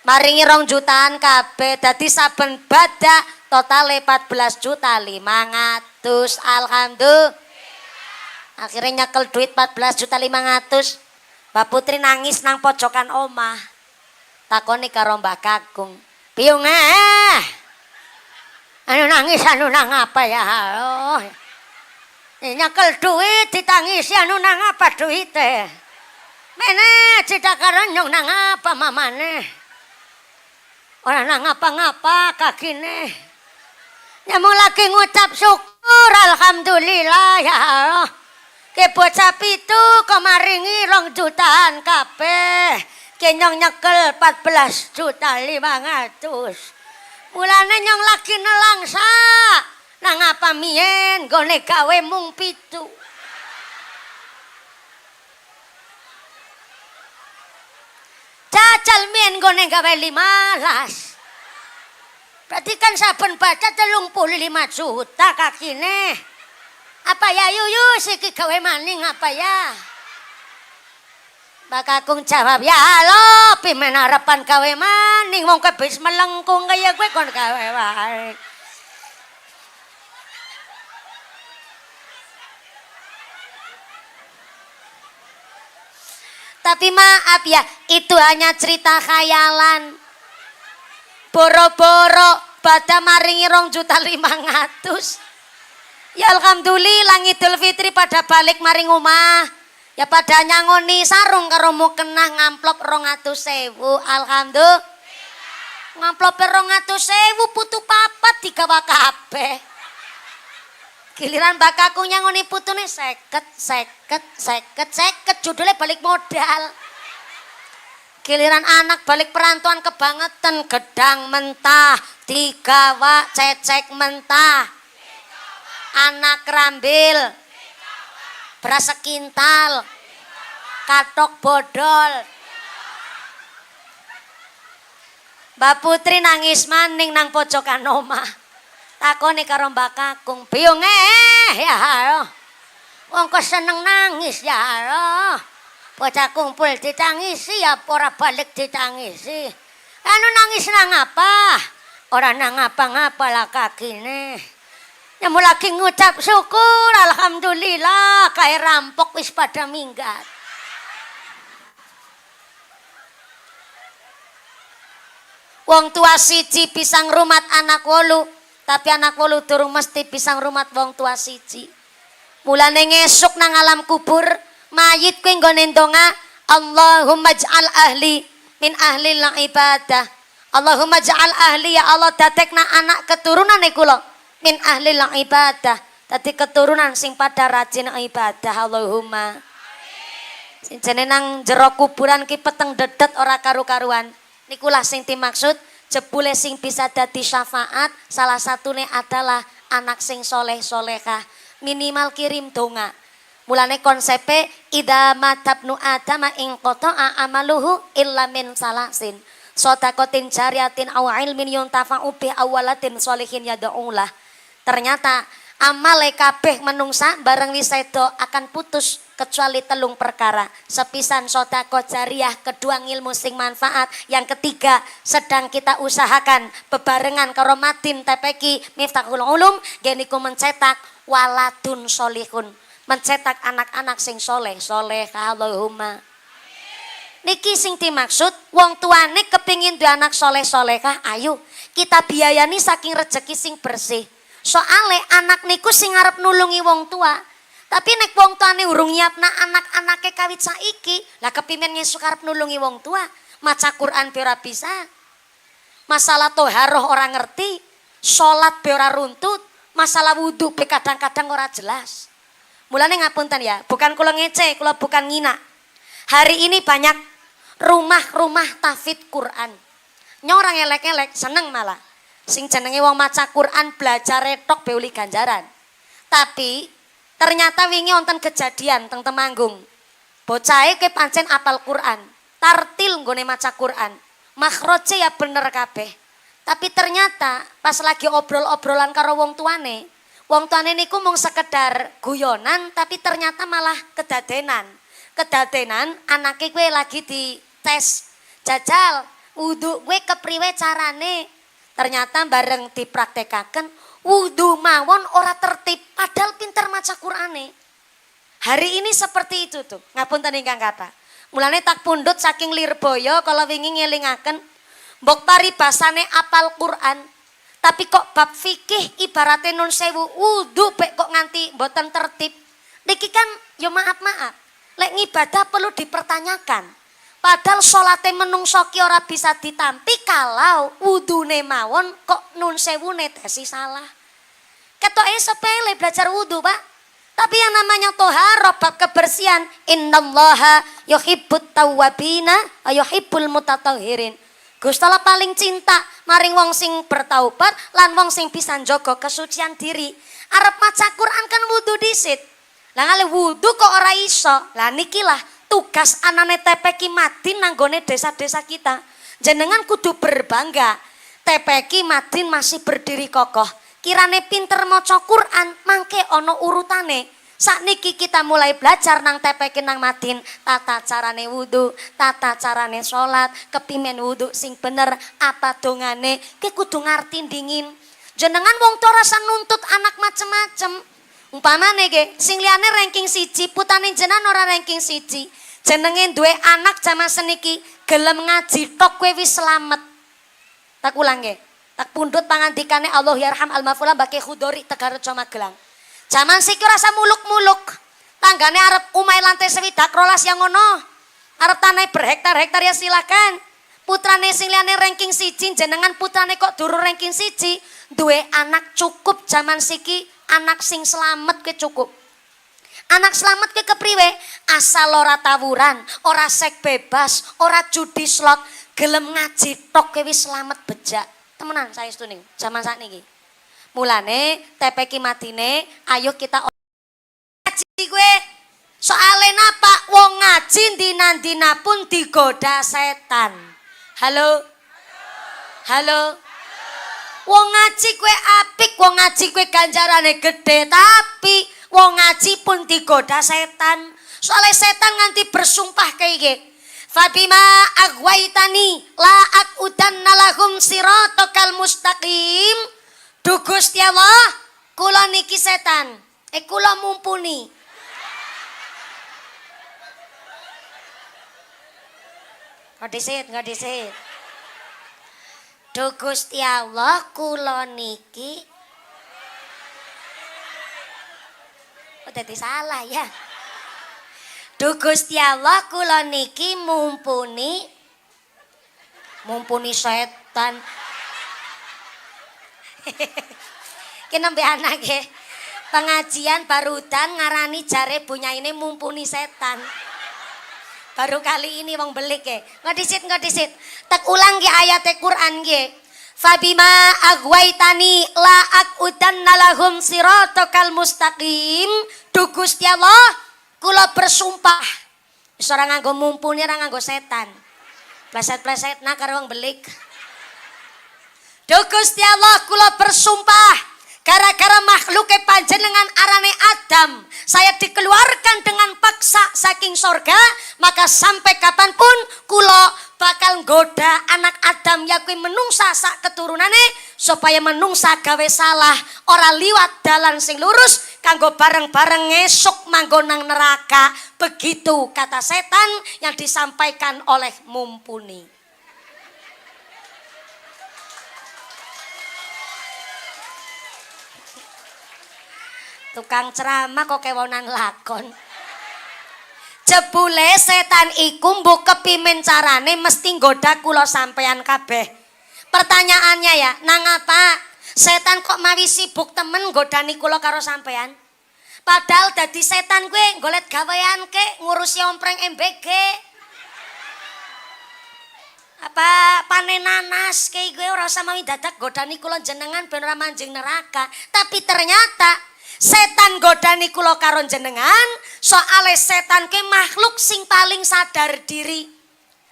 maringi 2 jutaan kabeh. Dadi saben badak totale 14.500.000. Alhamdulillah. Akhirnya nyekel duit 14.500.000. Mbak Putri nangis nang pojokan omah. Takoni karo Mbak Kakung. Piung anu nangis anu nang apa ya Allah. Nyekel duit ditangisi anu nang apa duite. Mene cedak karo nyong nang apa mamane. Ora nang ngapa-ngapa kakine. Nyamuk lagi ngucap syukur alhamdulillah ya Allah. Ke bocah pitu kok maringi 2 jutaan kabeh. Kenyong nyekel 14 juta 500. Mulane nyong lagi nelangsa. Nang apa mien gone gawe mung pitu. Jajal mien gone gawe 15. Berarti kan saben baca 35 juta kakine. Apa ya yuyu siki gawe maning apa ya? Mbak Kakung jawab ya lo pimen harapan gawe maning wong kowe wis melengkung kaya kowe kon gawe wae. Tapi maaf ya, itu hanya cerita khayalan. Boro-boro pada maringi 2.500.000. Ya alhamdulillah Idul Fitri pada balik maring omah. Ya pada nyangoni sarung karo mukena ngamplop 200.000. Alhamdulillah. Ngamplop 200.000 putu papat digawa kabeh. Giliran bakaku nyangoni putune 50 judulnya balik modal. Giliran anak balik perantauan kebangetan gedang mentah, digawa cecek mentah. Anak rambil, beras sekintal, katok bodol. Mbak Putri nangis maning nang pojokan omah. Takone karo Mbak Kakung, "Biung ya Allah. Wong kok seneng nangis ya Allah. Bocah kumpul ditangisi ya ora balik ditangisi. Anu nangis nang apa? Ora nang apa-ngapa lah kakine. Nyamu lagi ngucap syukur alhamdulillah kae rampok wis pada minggat." Wong tua siji pisang rumat anak 8. Tapi anak 8 durung mesti pisang rumat wong tua siji. Mulane ngesuk nang alam kubur, mayit kuwi nggone ndonga, Allahumma ij'al ahli min ahli ibadah. Allahumma ij'al ahli ya Allah dadekna anak keturunane kula min ahli ibadah. Dadi keturunan sing pada rajin ibadah Allahumma. Sing jene nang jero kuburan ki peteng dedet ora karu-karuan. Nikulah sing dimaksud jebule sing bisa dadi syafaat salah satune adalah anak sing soleh solehah minimal kirim donga. Mulane konsepe idza matabnu adama ing qata'a amaluhu illa min salasin shadaqatin jariyatin aw ilmin yuntafa'u bi awalatin sholihin yad'ulah. Ternyata amale kabeh menungsa bareng wisedo akan putus kecuali 3 perkara. Sepisan sedekah jariyah, kedua ngilmu sing manfaat, yang ketiga sedang kita usahakan bebarengan karo Madin TPQ Miftahul Ulum geniku mencetak waladun solihun, mencetak anak-anak sing soleh Allahumma. Niki sing dimaksud wong tuane kepingin duwe anak soleh-solehah, ayo kita biayani saking rezeki sing bersih. Soale anak niku sing arep nulungi wong tua. Tapi nek wong tuane urung nyiapna anak-anake kawit saiki, lah kepimen ngesuk arep nulungi wong tua, maca Quran be ora bisa. Masalah toharoh ora ngerti, salat be ora runtut, masalah wudu be kadang-kadang ora jelas. Mulane ngapunten ya, bukan kula ngece, kula bukan ngina. Hari ini banyak rumah-rumah tahfidz Quran. Nyorang elek-elek seneng malah. Sing jenenge wong maca Quran belajar retok be uli ganjaran. Tapi ternyata wingi wonten kejadian teng Temanggung. Bocahe ke pancen apal Quran, tartil nggone maca Quran. Makhroje ya bener kabeh. Tapi ternyata pas lagi obrol-obrolan karo wong tuane niku mung sekedar guyonan tapi ternyata malah kedadenan. Kedadenan anake kowe lagi dites. Jajal, wudu kowe kepriwe carane? Ternyata bareng dipraktekaken wudu mawon ora tertib padahal pinter maca Qur'ane. Hari ini seperti itu tuh. Ngapunten ingkang kata. Mulane tak pundhut saking Lirboyo kalau wingi ngelingaken mbok paribasane apal Quran. Tapi kok bab fikih ibaratnya nun sewu wudu pek kok nganti mboten tertib. Niki kan yo maaf-maaf. Lek ngibadah perlu dipertanyakan. Padahal salate menungso ki ora bisa ditampi kalau wudune mawon kok nun sewune tesi salah. Ketoke sepele belajar wudu, Pak. Tapi yang namanya toharoh bab kebersihan, innallaha yuhibbut tawwabina wa yuhibbul mutatahhirin. Gusti Allah paling cinta maring wong sing bertaubat lan wong sing bisa njaga kesucian diri. Arep maca Quran kan wudu dhisit. Lah ngale wudu kok ora iso. Lah nikilah tugas anane TPQ Madin nanggone desa-desa kita. Jenengan kudu berbangga. TPQ Madin masih berdiri kokoh. Kirane pinter maca Quran mangke ono urutane. Sakniki kita mulai belajar nang TPQ nang Madin, tata carane wudu, tata carane salat, kepimen wudu sing bener, apa dongane, ki kudu ngarti dingin. Jenengan wong tua rasa nuntut anak macem-macem. Umpamane ge sing liyane ranking 1, putane jenengan ora ranking 1. Jenenge duwe anak jaman seniki gelem ngaji tok kowe wis slamet. Tak ulang nggih. Tak pundhut pangandikane Allah yarham al-mafula Mbake Khudori Tegarejo Magelang. Jaman siki rasa muluk-muluk. Tanggane arep umai lantai sewidak rolas yang ngono. Arep tanah berhektar-hektar ya silakan. Putrane sing liyane ranking 1, jenengan putrane kok durung ranking 1, duwe anak cukup jaman siki, anak sing slamet ke cukup. Anak selamat ke kepriwe? Asal ora tawuran, ora sek bebas, ora judi slot, gelem ngaji tok ke wis slamet bejak. Temenan saya stuning zaman saat niki. Mulane TPQ Madine, ayo kita ngaji gue. Soale napa wong ngaji dina-dina pun digoda setan. Halo? Halo? Wong ngaji gue apik, wong ngaji gue ganjarane gede, tapi wong ngaji pun digoda setan. Soale setan nganti bersumpah kayak gini. Fabima aghwaitani la aqudanna lahum siratal mustaqim. Du Gusti Allah, kula niki setan. Kula mumpuni. Nggak disit. Du Gusti Allah, kula niki. Oh, dadi salah ya. Du Gusti Allah kula niki mumpuni setan. Ki nembe anak nggih. Pengajian barudan ngarani jare bunyaine mumpuni setan. Baru kali ini wong belik nggih. Nggak disit. Tak ulang nggih ayat Quran nggih. Fabima aghwaitani la aqudanna lahum siratal mustaqim. Du Gusti Allah kula bersumpah, wis ora nganggo mumpuni, ora nganggo setan. Pleset-plesetna karo wong belik. Duh Gusti Allah, kula bersumpah, gara-gara makhluke panjenengan arane Adam, saya dikeluarkan dengan paksa saking sorga, maka sampai kapanpun kula bakal nggoda anak Adam yakuwi menungsa sak keturunane supaya menungsa gawe salah, ora liwat dalan sing lurus kanggo bareng-bareng ngesuk manggon nang neraka. Begitu kata setan yang disampaikan oleh mumpuni. Tukang ceramah kok kewonan lakon. Jebule setan iku mbok kepimen carane mesti nggoda kula sampean kabeh. Pertanyaannya ya, nang apa? Setan kok mawi sibuk temen nggodani kula karo sampean? Padahal dadi setan kuwi golet gawean ke ngurusi ompreng MBG. Apa panen nanas kayak gue ora usah mawi dadak godani kula jenengan ben ora manjing neraka. Tapi ternyata setan godani kula karo jenengan, soale setan ke makhluk sing paling sadar diri.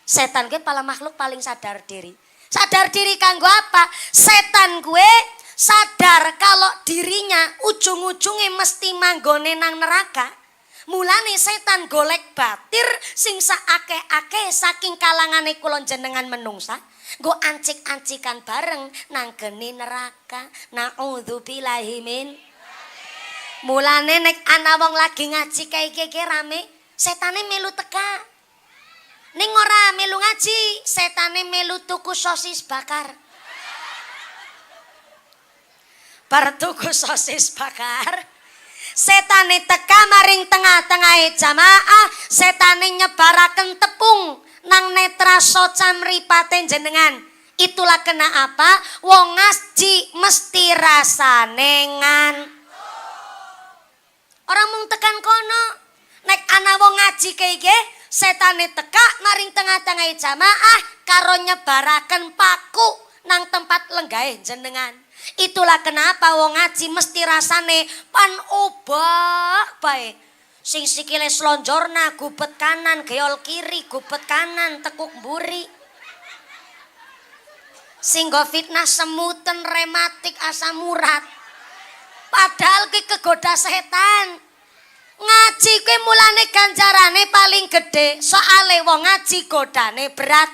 Setan ke pala makhluk paling sadar diri. Sadar diri kanggo apa? Setan gue sadar kalau dirinya ujung-ujungnya mesti manggone nang neraka. Mulane setan golek batir sing saakeh-akeh saking kalangane kula jenengan menungsa, nggo ancik-ancikan bareng nang geni neraka. Naudzubillahi min. Mulane nek ana wong lagi ngaji kae iki rame, setane melu teka. Ning ora melu ngaji, setane melu tuku sosis bakar. Bar tuku sosis bakar, setane teka maring tengah-tengahe jamaah, setane nyebaraken tepung nang netra soca mripate jenengan. Itulah kenapa wong ngaji mesti rasane orang mung tekan kono. Nek ana wong ngaji kaya setane teka maring tengah-tengah jamaah karo nyebaraken paku nang tempat lenggahe jenengan. Itulah kenapa wong ngaji mesti rasane pan obah bae. Sing sikile slonjorna gubet kanan, geol kiri, gubet kanan, tekuk mburi. Sing go fitnah semuten, rematik, asam urat. Padahal ki kegoda setan. Ngaji kuwi mulane ganjarane paling gede, soale wong ngaji godane berat.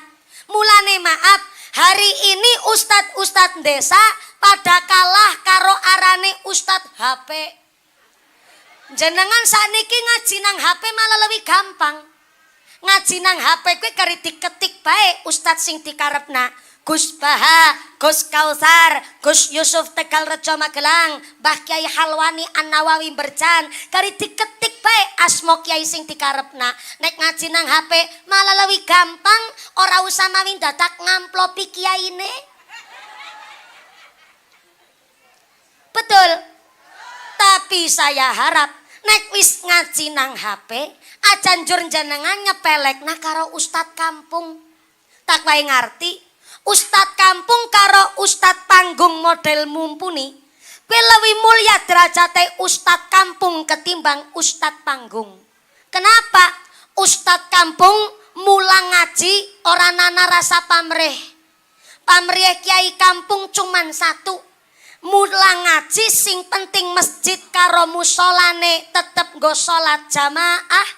Mulane maaf, hari ini ustad-ustad desa pada kalah karo arane ustad HP. Jenengan sakniki ngaji nang HP malah lebih gampang. Ngaji nang HP kuwi kari diketik bae ustad sing dikarepna. Gus Baha, Gus Kausar, Gus Yusuf Tegal Rejo Magelang, Mbah Kiai Halwani An-Nawawi Berjan, kari diketik bae asma kiai sing dikarepna. Nek ngaji nang HP malah lebih gampang, ora usah mawi dadak ngamplopi kiyaine. Betul. Tapi saya harap nek wis ngaji nang HP, aja njur jenengan nyepelekna karo ustad kampung. Tak wae ngarti ustad kampung karo ustad panggung model mumpuni kuwi luwih mulya derajate ustad kampung ketimbang ustad panggung. Kenapa? Ustad kampung mulang ngaji ora nana rasa pamrih. Pamrih kiai kampung cuman satu. Mulang ngaji sing penting masjid karo musolane tetep nggo salat jamaah.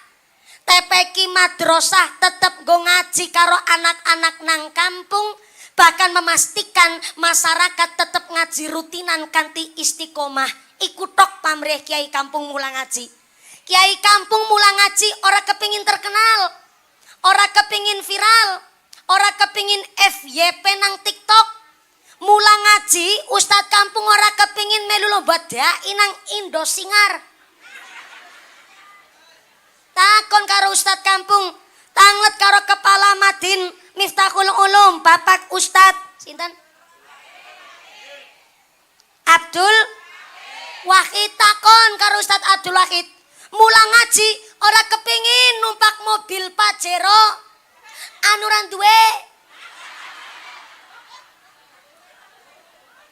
TPQ madrasah tetep nggo ngaji karo anak-anak nang kampung. Bahkan memastikan masyarakat tetap ngaji rutinan kanthi istiqomah. Iku tok pamrih kiai kampung mulang ngaji. Kiai kampung mulang ngaji ora kepingin terkenal, ora kepingin viral, ora kepingin FYP nang TikTok. Mulang ngaji ustad kampung ora kepingin melu lomba dai nang Indosingar. Takon karo ustad kampung, tanglet karo kepala Madin Miftahul Ulum, Bapak Ustad sinten? Abdul Wahid. Takon karo Ustad Abdul Wahid, mulang ngaji ora kepingin numpak mobil Pajero anuran duwe.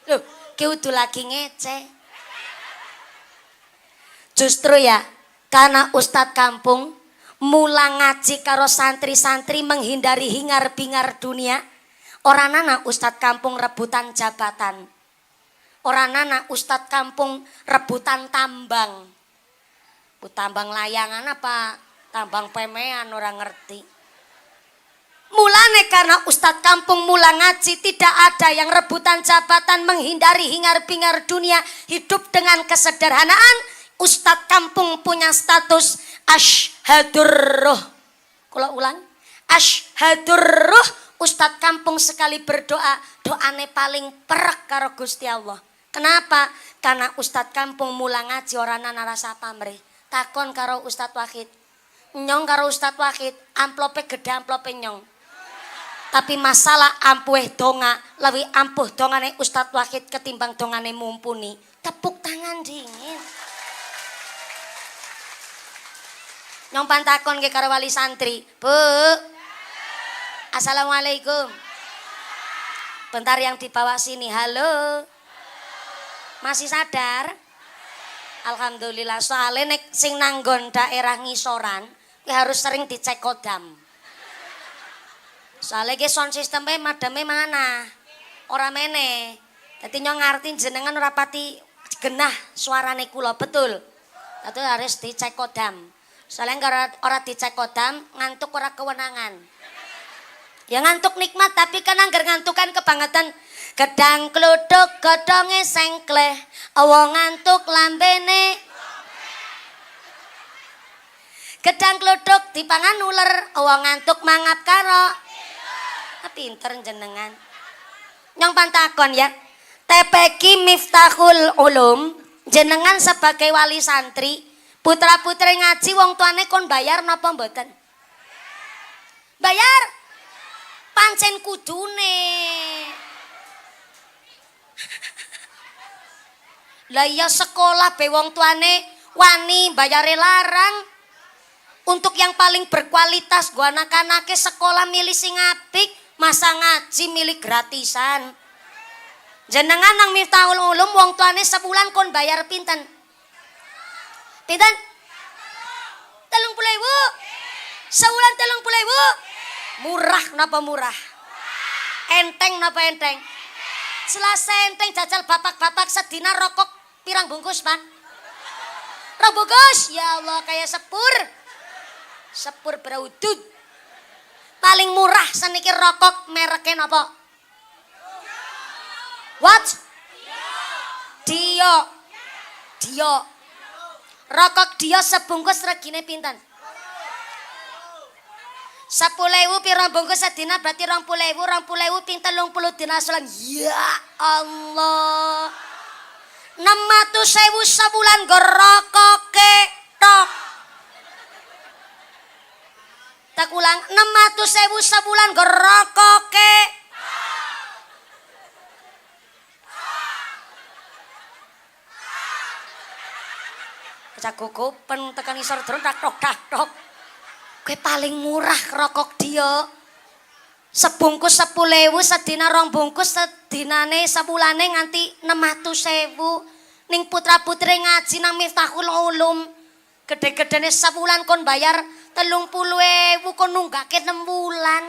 Loh, ki udah lagi ngece. Justru ya, karena Ustad kampung mulang ngaji karo santri-santri menghindari hingar-bingar dunia. Ora nana ustad kampung rebutan jabatan. Ora nana ustad kampung rebutan tambang. Tambang layangan apa tambang pemean ora ngerti. Mulane karena ustad kampung mulang ngaji tidak ada yang rebutan jabatan menghindari hingar-bingar dunia. Hidup dengan kesederhanaan. Ustad kampung punya status asyhadur ruh. Kula ulang, asyhadur ruh. Ustad kampung sekali berdoa, doane paling perek karo Gusti Allah. Kenapa? Karena ustad kampung mulang ngaji ora nana rasa pamrih. Takon karo Ustad Wahid, nyong karo Ustad Wahid, amplope gede amplope nyong. Tapi masalah ampuh donga, lebih ampuh dongane Ustad Wahid ketimbang dongane mumpuni. Tepuk tangan dingin. Nyong pantakon ke karo wali santri, Bu. Assalamualaikum. Bentar yang di bawah sini, halo. Masih sadar? Alhamdulillah, soalnya nek sing nanggon daerah ngisoran, harus sering dicek kodam. Soalnya ke sound systemnya madame mana? Ora mene. Dadi nyong ngarti jenengan ora pati genah suarane kula, betul. Itu harus dicek kodam. Soalnya kalau orang dicek kodam, ngantuk ora kewenangan. Ya ngantuk nikmat, tapi kan anggar ngantukan kebangetan. Gedang kluduk godonge sengkleh, wong ngantuk lambene. Gedang kluduk dipangan uler, wong ngantuk mangap karo. Pinter jenengan. Nyong pantakon ya. TPQ Miftahul Ulum, jenengan sebagai wali santri, putra-putri ngaji wong tuane kon bayar napa mboten? Bayar pancen kudune. Lah iya sekolah be wong tuane wani bayare larang. Untuk yang paling berkualitas gua anak-anake sekolah milih sing apik, masa ngaji milih gratisan. Jenengan nang Miftahul Ulum wong tuane sebulan kon bayar pinten? Pinten? 30.000. Sebulan 30.000. Murah napa murah? Enteng napa enteng? Selasa enteng jajal bapak-bapak sedina rokok pirang bungkus, Pan? Rong bungkus? Ya Allah kayak sepur. Sepur beraudud. Paling murah seniki rokok mereknya napa? What? Dio. Dio. Rokok Dio sebungkus regine pinten? 10.000 pira bungkus sedina berarti 20.000 ping 30 dina sebulan. Ya Allah. 600.000 sebulan gerokoke tok. Tak ulang 600.000 sebulan gerokoke. Cakukupen tekan isor drone tak tok. Kowe paling murah rokok dia. Sebungkus 10.000 sedina 2 bungkus sedinane sebulane nganti 600.000. Ning putra-putri ngaji nang Miftahul Ulum. Gede-gedene sebulan kon bayar 30.000 kon nunggake 6 bulan.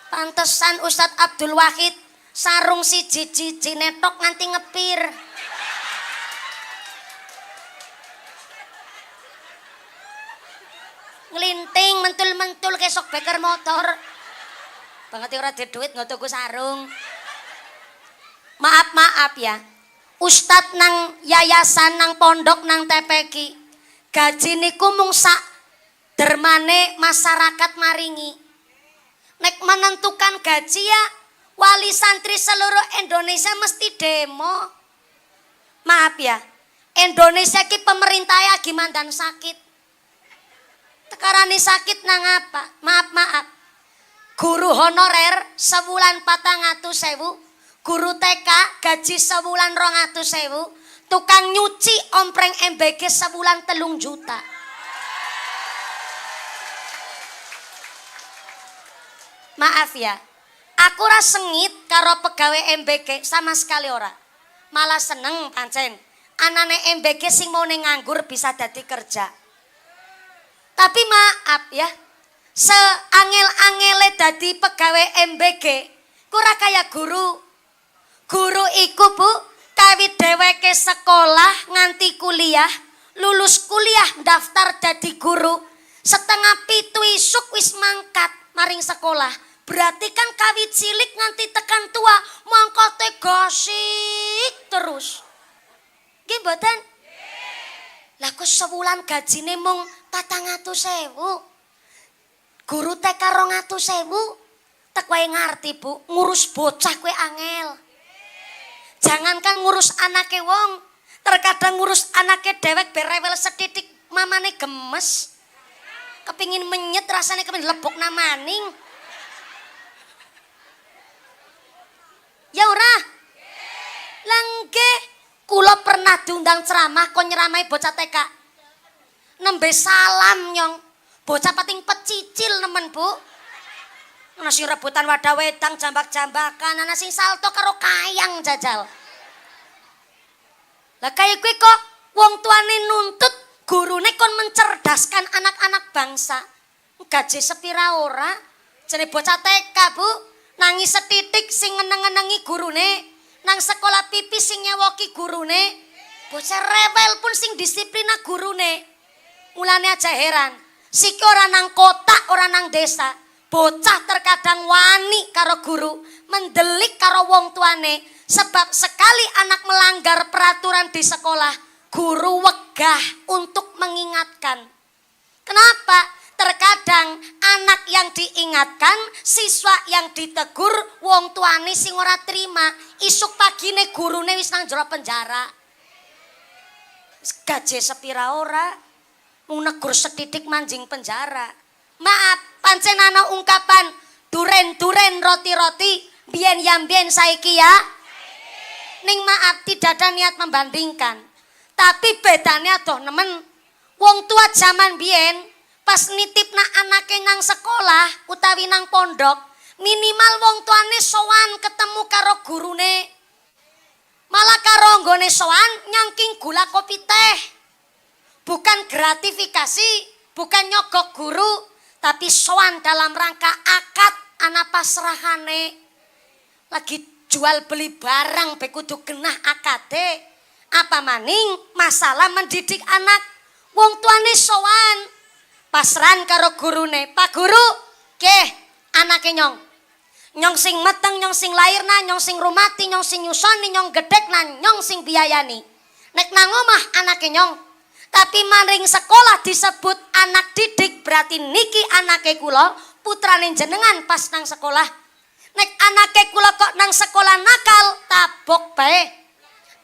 Pantesan Ustadz Abdul Wahid sarung siji-siji netok nganti ngepir. Ngelinting mentul-mentul kesok beker motor. Banget ora duwe duit nggo tuku sarung. Maaf ya. Ustadz nang yayasan nang pondok nang TPQ gaji niku mung sak dermane masyarakat maringi. Nek menentukan gaji ya wali santri seluruh Indonesia mesti demo. Maaf ya. Indonesia ki pemerintah lagi mandan sakit. Tekarani sakit nang apa? Maaf. Guru honorer sebulan 400.000, guru TK gaji sebulan 200.000, tukang nyuci ompreng MBG sebulan 3 juta. Maaf ya, aku ora sengit karo pegawai MBG sama sekali ora. Malah seneng pancen anane MBG sing mau nganggur bisa dadi kerja. Tapi maaf ya, seangel-angele dadi pegawai MBG kura kaya guru. Guru iku Bu, kawit dheweke sekolah nganti kuliah, lulus kuliah daftar dadi guru, 6:30 isuk wis mangkat maring sekolah. Berarti kan kawit cilik nganti tekan tua mangkote gosik terus. Nggih mboten? Lah kok sebulan gajine mung 400.000. Guru TK 200.000. Tak wae ngarti Bu, ngurus bocah kowe angel. Jangankan ngurus anake wong, terkadang ngurus anake dewek berewel setitik mamane gemes. Kepingin menyet rasane kepingin lebok namaning. Ya ora? Langge kula pernah diundang ceramah kon nyeramai bocah TK. Nembe salam nyong. Bocah pating pecicil nemen Bu. Ana sing rebutan wadah wedang jambak-jambakan, ana sing salto karo kayang jajal. Lah kaya kuwi kok wong tuane nuntut gurune kon mencerdaskan anak-anak bangsa. Gaji sepira ora? Jane bocah TK Bu, nangis setitik sing ngeneng-ngenengi gurune, nang sekolah pipis sing nyewoki gurune. Bocah rewel pun sing disiplina gurune. Mulane aja heran, siki ora nang kota, ora nang desa. Bocah terkadang wani karo guru, mendelik karo wong tuane, sebab sekali anak melanggar peraturan di sekolah, guru wegah untuk mengingatkan. Kenapa? Terkadang anak yang diingatkan, siswa yang ditegur, wong tuane sing ora terima, isuk pagine gurune wis nang jero penjara. Gaji sepira ora. Mung negur setitik manjing penjara. Maaf, pancen ana ungkapan duren-duren roti-roti, biyen ya biyen saiki ya. Ning maaf tidak ada niat membandingkan. Tapi bedanya adoh nemen. Wong tua zaman biyen pas nitipna anake nang sekolah utawi nang pondok, minimal wong tuane sowan ketemu karo gurune. Malah karo nggone sowan nyangking gula kopi teh. Bukan gratifikasi, bukan nyogok guru, tapi sowan dalam rangka akad ana pasrahane. Lagi jual beli barang be kudu genah akade. Apa maning masalah mendidik anak, wong tuane sowan pasran karo gurune. Pak guru, keh anake nyong. Nyong sing meteng, nyong sing lairna, nyong sing rumati, nyong sing nyusoni, nyong gedhekna, nyong sing biayani. Nek nang omah anake nyong. Tapi maring sekolah disebut anak didik, berarti niki anake kula, putrane jenengan pas nang sekolah. Nek anake kula kok nang sekolah nakal, tabok bae.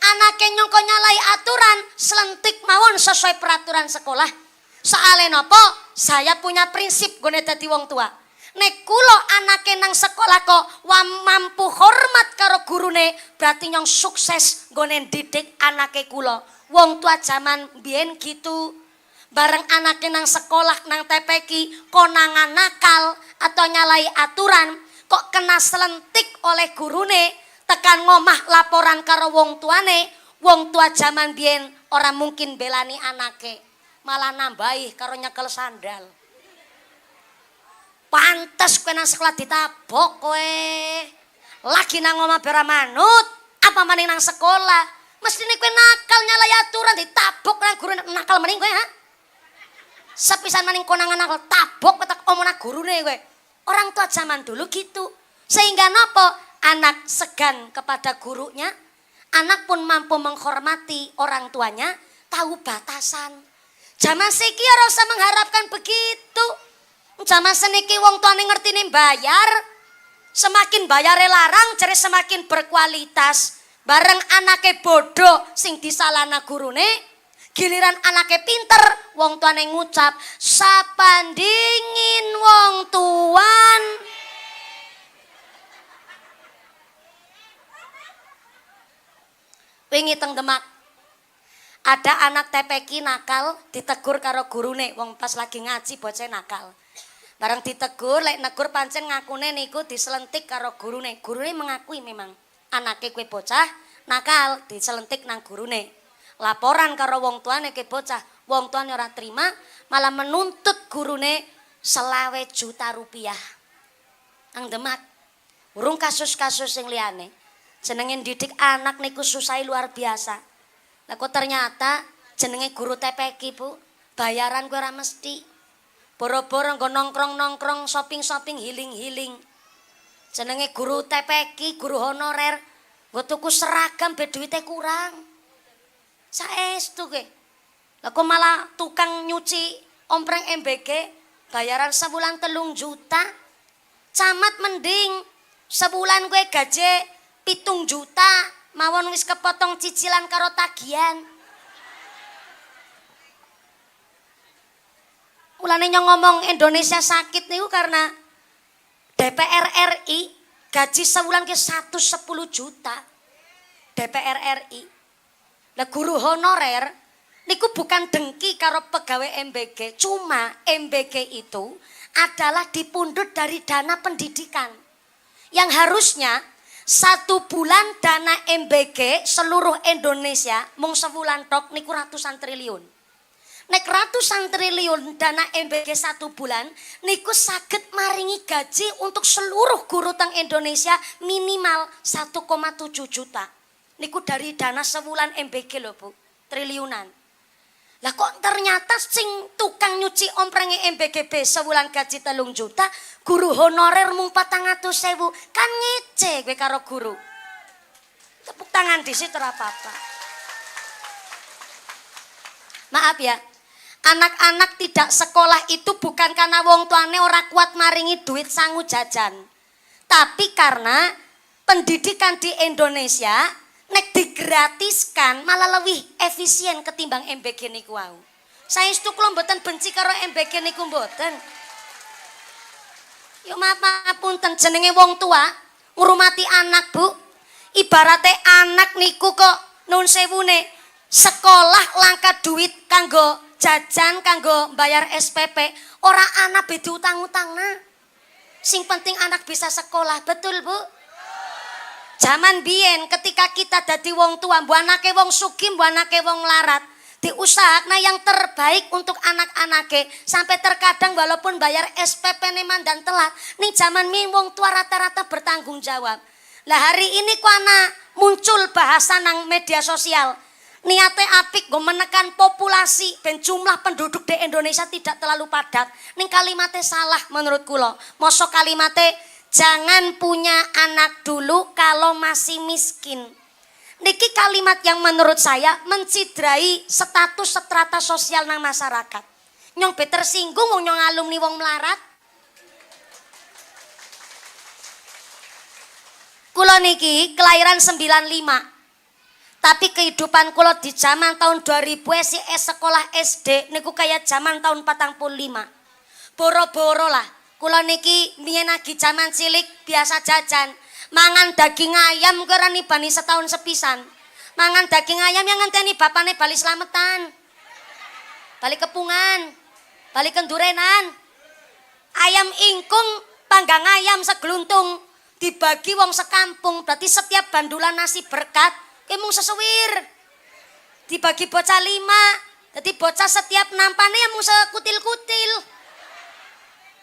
Anake nyong kok nyalai aturan, selentik mawon sesuai peraturan sekolah. Soale nopo? Saya punya prinsip gone dadi wong tua. Nek kula anake nang sekolah kok mampu hormat karo gurune, berarti nyong sukses gone didik anake kula. Wong tua zaman biyen gitu. Bareng anake nang sekolah nang TPQ konangan nakal atau nyalai aturan, kok kena selentik oleh gurune, tekan ngomah laporan karo wong tuane. Wong tua zaman biyen ora mungkin belani anake, malah nambahi karo nyekel sandal. Pantes kowe nang sekolah ditabok kowe. Lagi nang omah bera manut, apa maning nang sekolah? Mestine kowe nakal nyalai aturan ditabok nang guru nakal maning kowe, ha? Sepisan maning konangan nakal tabok petak omona gurune kowe. Orang tua zaman dulu gitu. Sehingga nopo? Anak segan kepada gurunya, anak pun mampu menghormati orang tuanya, tahu batasan. Zaman siki ora usah mengharapkan begitu. Zaman seniki wong tuane ngertine bayar, semakin bayare larang jare semakin berkualitas. Bareng anake bodoh sing disalahna gurune, giliran anake pinter wong tuane ngucap sapandingin wong tuan. Wingi teng Demak ada anak TPQ nakal ditegur karo gurune, wong pas lagi ngaji bocah nakal. Bareng ditegur, lek negur pancen ngakune niku diselentik karo gurune. Gurune mengakui memang anake kowe bocah nakal, diselentik nang gurune. Laporan karo wong tuane ke bocah, wong tuane ora terima, malah menuntut gurune 20 juta rupiah. Nang Demak. Urung kasus-kasus sing liyane. Jenenge didik anak niku susah luar biasa. Lah kok ternyata jenenge guru TPQ, Bu, bayaran kowe ora mesti. Boro-boro nggo nongkrong-nongkrong, shopping-shopping, healing-healing. Jenenge guru TPQ, guru honorer, nggo tuku seragam be duwite kurang. Saestu kowe. Lah kok malah tukang nyuci ompreng MBG bayaran sebulan 3 juta. Camat mending sebulan kowe gaji 7 juta, mawon wis kepotong cicilan karo tagihan. Mulane nyong ngomong Indonesia sakit niku karena DPR RI gaji sebulan ke 110 juta. DPR RI. Lah guru honorer niku bukan dengki karo pegawai MBG, cuma MBG itu adalah dipundhut dari dana pendidikan. Yang harusnya 1 bulan dana MBG seluruh Indonesia mung sebulan tok niku ratusan triliun. Nek ratusan triliun dana MBG 1 bulan niku saged maringi gaji untuk seluruh guru teng Indonesia minimal 1,7 juta. Niku dari dana sebulan MBG lho Bu, triliunan. Lah kok ternyata sing tukang nyuci omprenge MBGB sebulan gaji 3 juta, guru honorer mung 400.000, kan ngece kowe karo guru. Tepuk tangan dhisik ora apa-apa. Maaf ya. Anak-anak tidak sekolah itu bukan karena wong tuane ora kuat maringi duit sangu jajan. Tapi karena pendidikan di Indonesia nek digratiskan malah lebih efisien ketimbang MBG niku wau. Saestu kula mboten benci karo MBG niku mboten. Yo maaf punten jenenge wong tua ngurmati anak, Bu. Ibarate anak niku kok nun sewune sekolah langka duit kanggo jajan, kanggo bayar SPP, ora anak be diutang-utangna. Sing penting anak bisa sekolah, betul Bu? Zaman biyen ketika kita dadi wong tua, mbok anake wong sugih, mbok anake wong larat, diusahakna yang terbaik untuk anak-anake. Sampai terkadang walaupun bayar SPP neman dan telat, ning zaman mi wong tua rata-rata bertanggung jawab. Lah hari ini ku ana muncul bahasa nang media sosial. Niate apik go menekan populasi ben jumlah penduduk di Indonesia tidak terlalu padat. Ning kalimatnya salah menurut kula. Mosok kalimatnya jangan punya anak dulu kalau masih miskin. Niki kalimat yang menurut saya mencidrai status strata sosial nang masyarakat. Nyong be tersinggung wong nyong alumni wong melarat. Kula niki kelahiran 95. Tapi kehidupan kula di zaman tahun 2000 sekolah SD niku kayak zaman tahun 45. Boro-boro lah. Kula niki biyen lagi zaman cilik biasa jajan. Mangan daging ayam kira nibani setahun sepisan. Mangan daging ayam yang ngenteni bapane bali slametan. Bali kepungan. Bali kendurenan. Ayam ingkung panggang ayam segeluntung dibagi wong sekampung. Berarti setiap bandulan nasi berkat mung sesewir dibagi bocah 5, jadi bocah setiap nampane ya mung sekutil-kutil.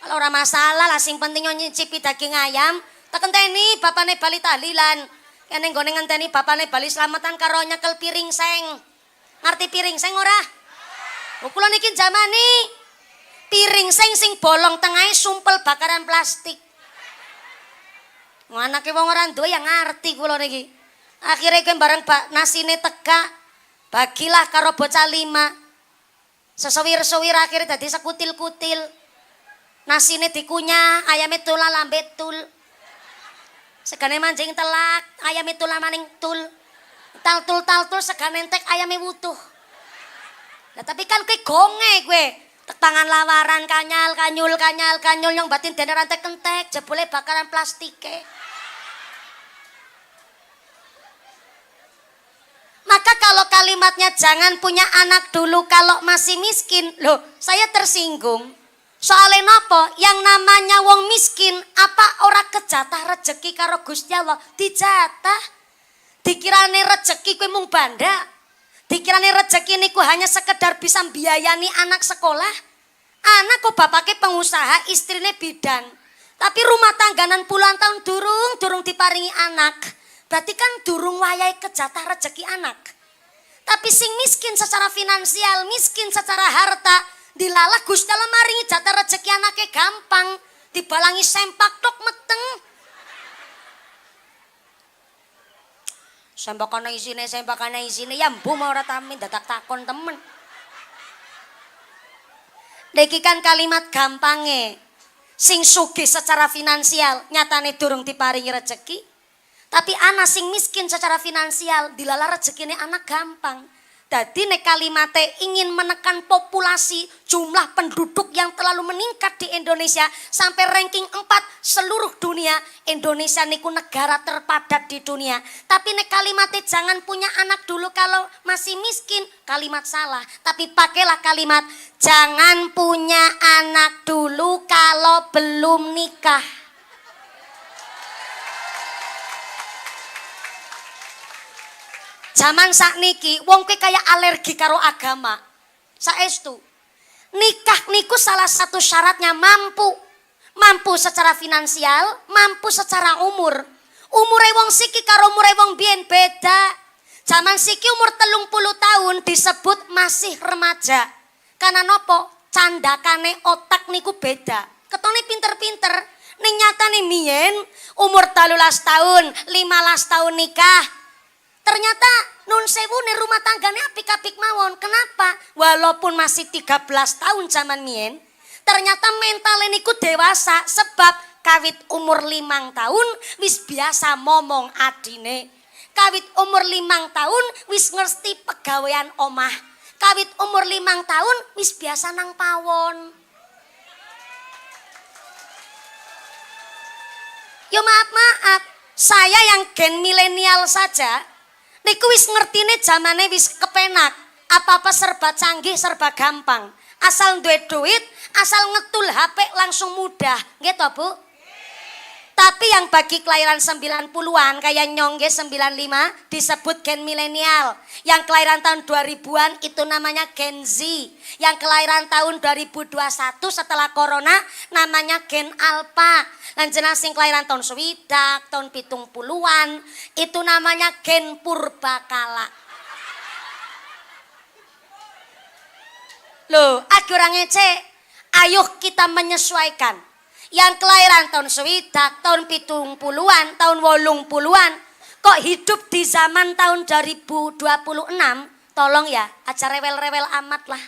Kalau ora masalah lah, sing penting nyicipi daging ayam. Tak ngenteni bapane bali tahlilan, kene nggone ngenteni bapane bali slametan karo nyekel piring seng. Ngerti piring seng ora? Kula niki jamane piring sing bolong tengahe sumpel bakaran plastik. Anake wong ora duwe yang ngerti kula niki. Akhirnya gue bareng nasine teka, bagilah karo bocah 5. Sesewir-sewir akhirnya tadi sekutil-kutil. Nasine dikunyah, ayamnya tula lambe tul. Segane manjing telak, ayamnya tula maning tul. Tal-tul segane entek ayamnya wutuh. Nah tapi kan gue gonge gue. Tek tangan lawaran kanyul yang batin dene rantek kentek, jebule bakaran plastike. Maka kalau kalimatnya jangan punya anak dulu kalau masih miskin, loh saya tersinggung. Soalnya nopo yang namanya wong miskin apa ora kejatah rezeki karo Gusti Allah, dijatah. Dikirane rezeki kuwi mung banda. Dikirane rezeki niku hanya sekedar bisa biayani anak sekolah. Anak kok bapake pengusaha, istrine bidan. Tapi rumah tangganan puluhan tahun durung diparingi anak. Berarti kan durung wayahe kejatah rezeki anak. Tapi sing miskin secara finansial, miskin secara harta, dilalah Gusti Allah maringi jatah rezeki anake gampang, dibalangi sempak tok meteng. Sempakane isine ya mbuh mau ora tamin dadak takon temen. Niki kan kalimat gampange. Sing sugih secara finansial nyatane durung diparingi rezeki. Tapi anak sing miskin secara finansial dilala rezekine anak gampang. Dadi nek kalimate ingin menekan populasi jumlah penduduk yang terlalu meningkat di Indonesia sampai ranking 4 seluruh dunia, Indonesia niku negara terpadat di dunia. Tapi nek kalimate jangan punya anak dulu kalau masih miskin, kalimat salah. Tapi pakailah kalimat jangan punya anak dulu kalau belum nikah. Zaman sakniki wong kuwi kaya alergi karo agama. Saestu. Nikah niku salah satu syaratnya mampu secara finansial, mampu secara umur. Umure wong siki karo umure wong biyen beda. Zaman siki umur 30 tahun disebut masih remaja. Karena nopo? Candakane otak niku beda. Ketone pinter-pinter, ning nyatane biyen umur 13 tahun, 15 tahun nikah. Ternyata nun sewune rumah tanggane apik-apik mawon. Kenapa? Walaupun masih 13 tahun zaman mien, ternyata mental niku dewasa sebab kawit umur 5 tahun wis biasa momong adine. Kawit umur 5 tahun wis ngerti pegawean omah. Kawit umur 5 tahun wis biasa nang pawon. Yo maaf, saya yang gen milenial saja, niku wis ngertine zamane wis kepenak. Apa-apa serba canggih, serba gampang. Asal duwe duit, asal ngetul HP langsung mudah. Nggih to, Bu? Tapi yang bagi kelahiran 90-an kayak Nyongge 95 disebut gen milenial. Yang kelahiran tahun 2000-an itu namanya Gen Z. Yang kelahiran tahun 2021 setelah corona namanya Gen Alpha. Lan jeneng sing kelahiran tahun swidak, tahun 70-an itu namanya Gen Purbakala. Loh, aku ora ngecek. Ayo kita menyesuaikan. Yang kelahiran tahun swidak, tahun 70-an, tahun 80-an, kok hidup di zaman tahun 2026, tolong ya, aja rewel-rewel amat lah.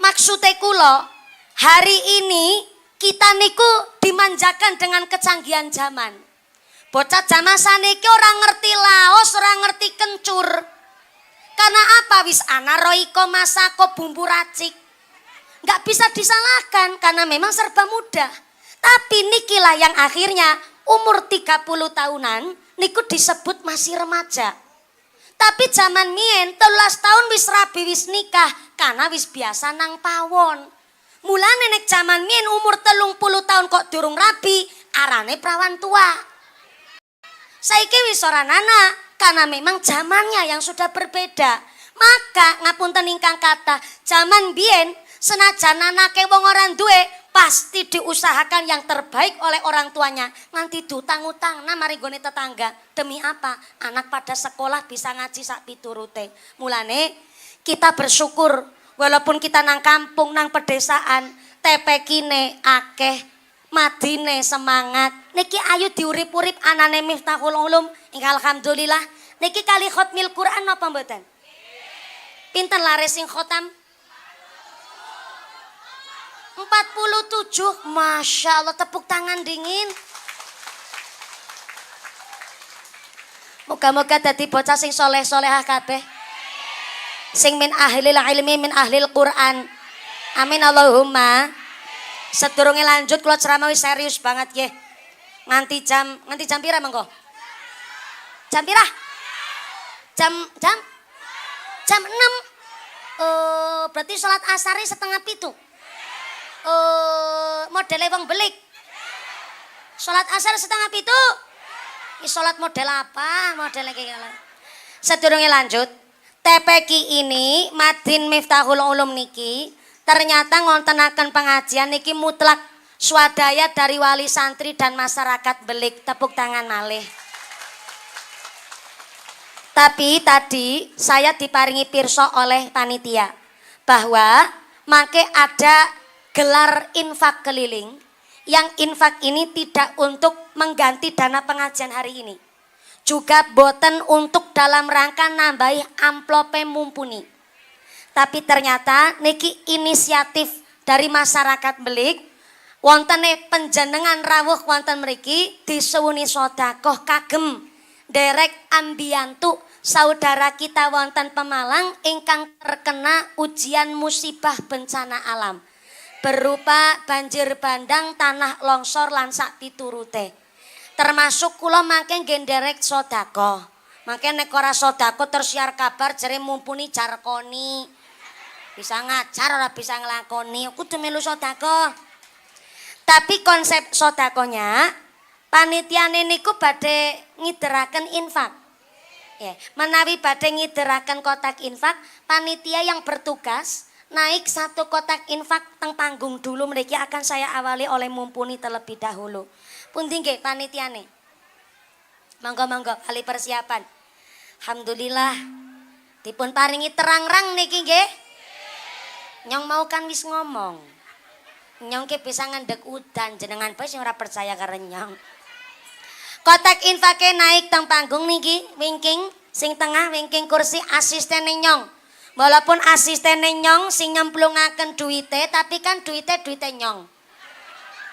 Maksudnya kulo, hari ini kita niku dimanjakan dengan kecanggihan zaman. Bocah zaman saniki orang ngerti laos, orang ngerti kencur. Karena apa? Wis ana Royco Masako bumbu racik. Nggak bisa disalahkan karena memang serba mudah. Tapi nikilah yang akhirnya umur 30 tahunan niku disebut masih remaja. Tapi zaman mien 13 tahun wis rabi wis nikah karena wis biasa nang pawon. Mulane nek zaman mien umur 30 tahun kok durung rabi, arane perawan tua. Saiki wis ora nana karena memang zamannya yang sudah berbeda. Maka ngapunten ingkang kata, zaman biyen senajan anake wong orang duwe pasti diusahakan yang terbaik oleh orang tuanya. Nganti diutang-utang nah mari gone tetangga. Demi apa? Anak pada sekolah bisa ngaji sak piturute. Mulane kita bersyukur walaupun kita nang kampung nang pedesaan, tepekine akeh, madine semangat. Niki ayu diurip-urip anane Miftahul Ulum. Alhamdulillah. Niki kali khotmil Quran napa mboten? Pinten laris sing khotam? 47. Masya Allah, tepuk tangan dingin. Moga-moga dadi bocah sing soleh-solehah kabeh. Sing min ahlil ilmi min ahlil Quran. Amin Allahumma. Sedurunge lanjut kula ceramah wis serius banget nggih. Nganti jam pira mengko? Jam pira? Jam 6. Berarti salat asare setengah 7. Modele wong belik. Salat asar setengah 7. Iki salat model apa? Model iki kala. Sedurunge lanjut, TPQ ini Madin Miftahul Ulum niki ternyata ngontenaken pengajian niki mutlak swadaya dari wali santri dan masyarakat belik. Tepuk tangan malih. Tapi tadi saya diparingi pirsa oleh panitia bahwa mangke ada gelar infak keliling yang infak ini tidak untuk mengganti dana pengajian hari ini. Juga boten untuk dalam rangka nambahi amplope mumpuni. Tapi ternyata niki inisiatif dari masyarakat belik wontene penjenengan rawuh wonten mriki disuwuni sedekah kagem derek ambiyantu saudara kita wonten Pemalang ingkang terkena ujian musibah bencana alam berupa banjir bandang, tanah longsor lan sak piturute. Termasuk kula mangke nggih nderek sedekah. Mangke nek ora sedekah terus siar kabar jere mumpuni jarkoni. Bisa ngajar ora bisa nglakoni, kudu melu sedekah. Tapi konsep sedekahnya panitiane niku badhe ngideraken infak. Ya, menawi badhe ngideraken kotak infak, panitia yang bertugas naik 1 kotak infak teng panggung dulu mriki akan saya awali oleh mumpuni terlebih dahulu. Pundi nggih panitiane? Monggo-monggo kali persiapan. Alhamdulillah dipun paringi terang-rang niki nggih. Nyong mau kan wis ngomong. Nyong ki bisa ngendek udan jenengan bae sing ora percaya karo nyong. Kotak infake naik teng panggung niki, wingking sing tengah wingking kursi asisten nyong. Walaupun asisten nyong sing nyemplungaken duite, tapi kan duite nyong.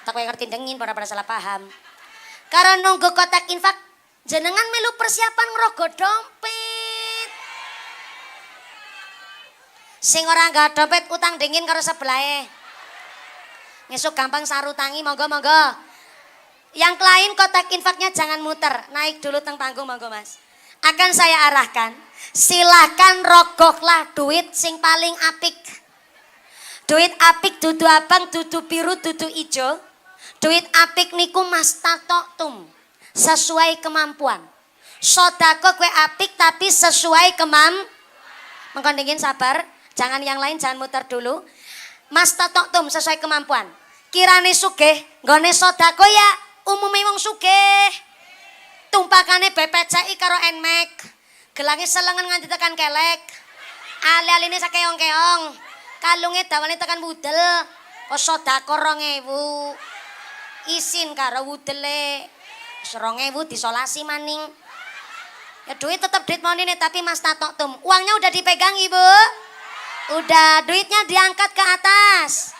Tak kowe ngerti dengin para salah paham. Karo nunggu kotak infak, jenengan melu persiapan ngrogo dompet. Sing ora nggawa dompet utang dingin karo sebelahe. Ngesuk gampang sarutangi, monggo. Yang lain kotak infaknya jangan muter, naik dulu teng panggung monggo Mas. Akan saya arahkan, silahkan rogoklah duit sing paling apik. Duit apik dudu abang, dudu biru, dudu ijo. Duit apik niku mastatoktum, sesuai kemampuan. Sodako kue apik tapi sesuai Mengkon dingin sabar, jangan yang lain, jangan muter dulu. Mastatoktum sesuai kemampuan. Kirane sugih, nggone sodako ya umume wong sugih. Tumpakane BPCI karo Nmax. Gelange selengen nganti tekan kelek. Ali-aline sakeong-keong. Kalunge dawane tekan wudel. Kok sodako 2000. Isin karo wudele 2000 disolasi maning. Ya duit tetap duit monine tapi mas tatoktum. Uangnya udah dipegang Ibu? Udah, duitnya diangkat ke atas.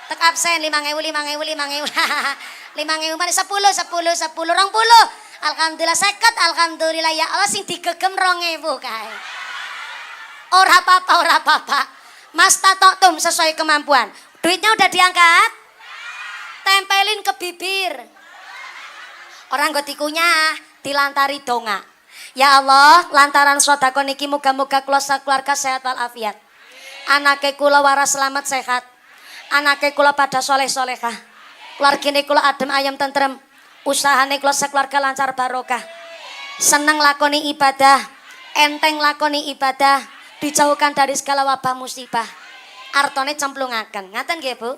Tek absen 5.000 5.000 mana 10 20. Alhamdulillah 50, alhamdulillah ya Allah sing digegem 2.000 kae. Ora apa-apa. Mas tatoktum sesuai kemampuan. Duitnya udah diangkat. Tempelin ke bibir. Orang gotikunya dilantari donga. Ya Allah, lantaran sedekah niki muga-muga kula sakeluarga sehat walafiat. Anake kula waras selamat sehat. Anake kula pada soleh-solehah. Keluargane kula adem ayem tentrem. Usahane kula sakeluarga lancar barokah. Seneng lakoni ibadah, enteng lakoni ibadah, dijauhkan dari segala wabah musibah. Artone cemplungaken. Ngaten nggih, Bu?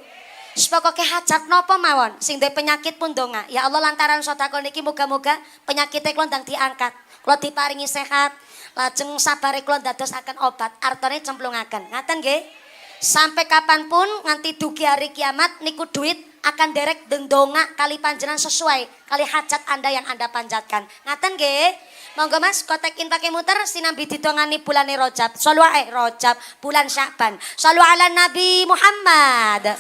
Pokoke hajat napa mawon sing duwe penyakit pun donga. Ya Allah lantaran sedekah niki muga-muga penyakite kula ndang diangkat. Kula diparingi sehat, lajeng sabare kula ndadosaken obat. Artone cemplungaken. Ngaten nggih? Sampai kapanpun nganti dugi hari kiamat niku duit akan derek dendonga kali panjenengan sesuai kali hajat Anda yang Anda panjatkan. Ngaten nggih? Monggo Mas kotek infake muter sinambi didongani bulane Rajab. Rajab bulan Sya'ban. Shallu ala Nabi Muhammad.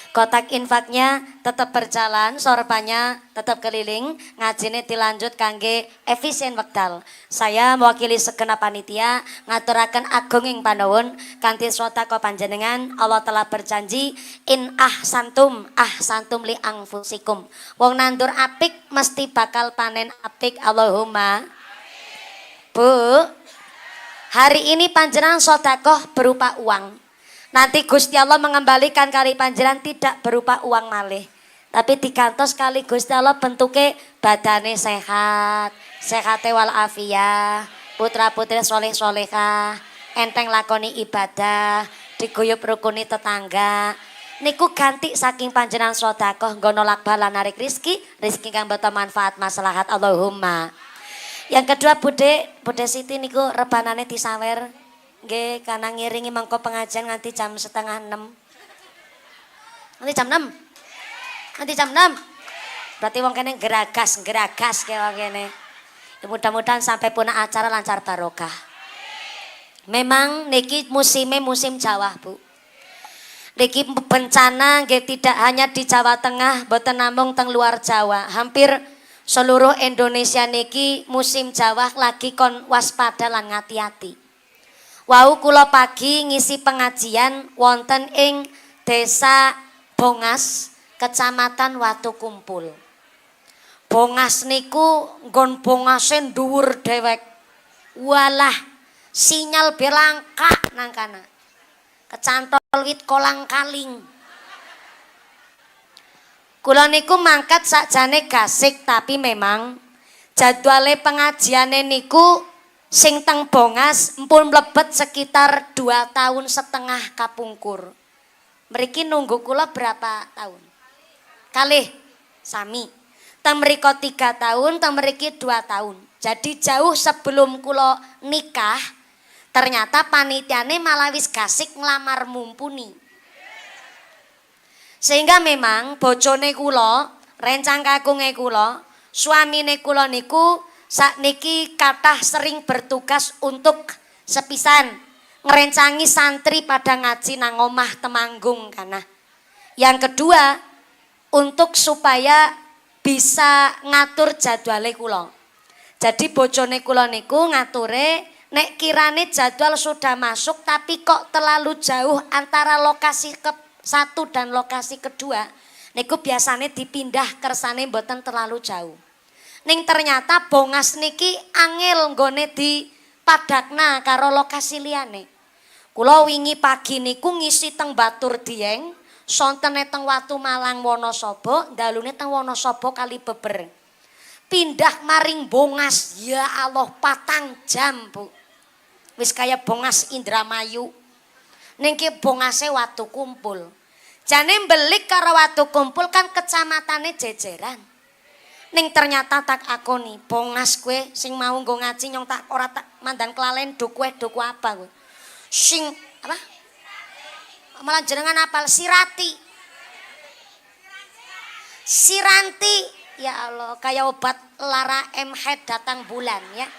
Kotak infaknya tetap berjalan, sorbannya tetap keliling, ngajine dilanjut kangge efisien wekdal. Saya mewakili segenap panitia ngaturaken agunging panuwun kanthi sedekah panjenengan. Allah telah berjanji in ahsantum li anfusikum. Wong nandur apik mesti bakal panen apik. Allahumma. Bu, hari ini panjenengan sedekah berupa uang. Nanti Gusti Allah mengembalikan kali panjenengan tidak berupa uang malih, tapi digantos kali Gusti Allah bentuke badane sehat, sehate wal afiyah, putra-putri soleh-solehah, enteng lakoni ibadah, diguyub rukuni tetangga. Niku ganti saking panjenengan sedekah nggo nolak bala narik rizki kang boten manfaat maslahat. Allahumma. Yang kedua Bude Siti niku rebanane disawer. Nggih, karena ngiringi mangko pengajian nganti jam 5:30. Nanti jam 6. Nanti jam 6. Berarti wong kene geragas ke wong kene. Ya, mudah-mudahan sampai punah acara lancar barokah. Memang niki musim Jawa, Bu. Niki bencana nggih tidak hanya di Jawa Tengah, boten namung teng luar Jawa. Hampir seluruh Indonesia niki musim Jawa lagi kon waspada lan ngati-ati. Wau kula pagi ngisi pengajian wonten ing Desa Bongas, Kecamatan Watu Kumpul. Bongas niku nggon bongase dhuwur dewek. Walah, sinyal belangka nang kana. Kecantol wit kolang-kaling. Kula niku mangkat sakjane gasik tapi memang jadwale pengajiane niku sing teng Bongas empun mlebet sekitar 2,5 tahun kapungkur. Mriki nunggu kula berapa tahun? Kalih sami. Teng mriko 3 tahun, teng mriki 2 tahun. Jadi jauh sebelum kula nikah, ternyata panitiane malah wis gasik nglamar mumpuni. Sehingga memang bojone kula, rencang kakunge kula, suamine kula niku sakniki kathah sering bertugas untuk sepisan ngerencangi santri pada ngaji nang omah Temanggung kana. Yang kedua, untuk supaya bisa ngatur jadwale kula. Jadi bojone kula niku ngature nek kirane jadwal sudah masuk tapi kok terlalu jauh antara lokasi ke satu dan lokasi kedua, niku biasanya dipindah kersane mboten terlalu jauh. Ning ternyata bongas niki angel nggone dipadakna karo lokasi liyane. Kula wingi pagi niku ngisi teng Batur Dieng, sontene teng Watu Malang Wonosobo, dalune teng Wonosobo kali Beber. Pindah maring bongas, ya Allah 4 jam, Bu. Wis kaya bongas Indramayu. Ning ki bongase Watu Kumpul. Jane mbelik karo Watu Kumpul kan kecamatane jejeran. Ning ternyata tak akoni, bongas kowe sing mau nggo ngaji nyong tak ora tak mandan kelalen duku apa kowe. Sing apa? Malah jenengan apal Sirati. Siranti. Ya Allah, kayak obat lara head datang bulan ya.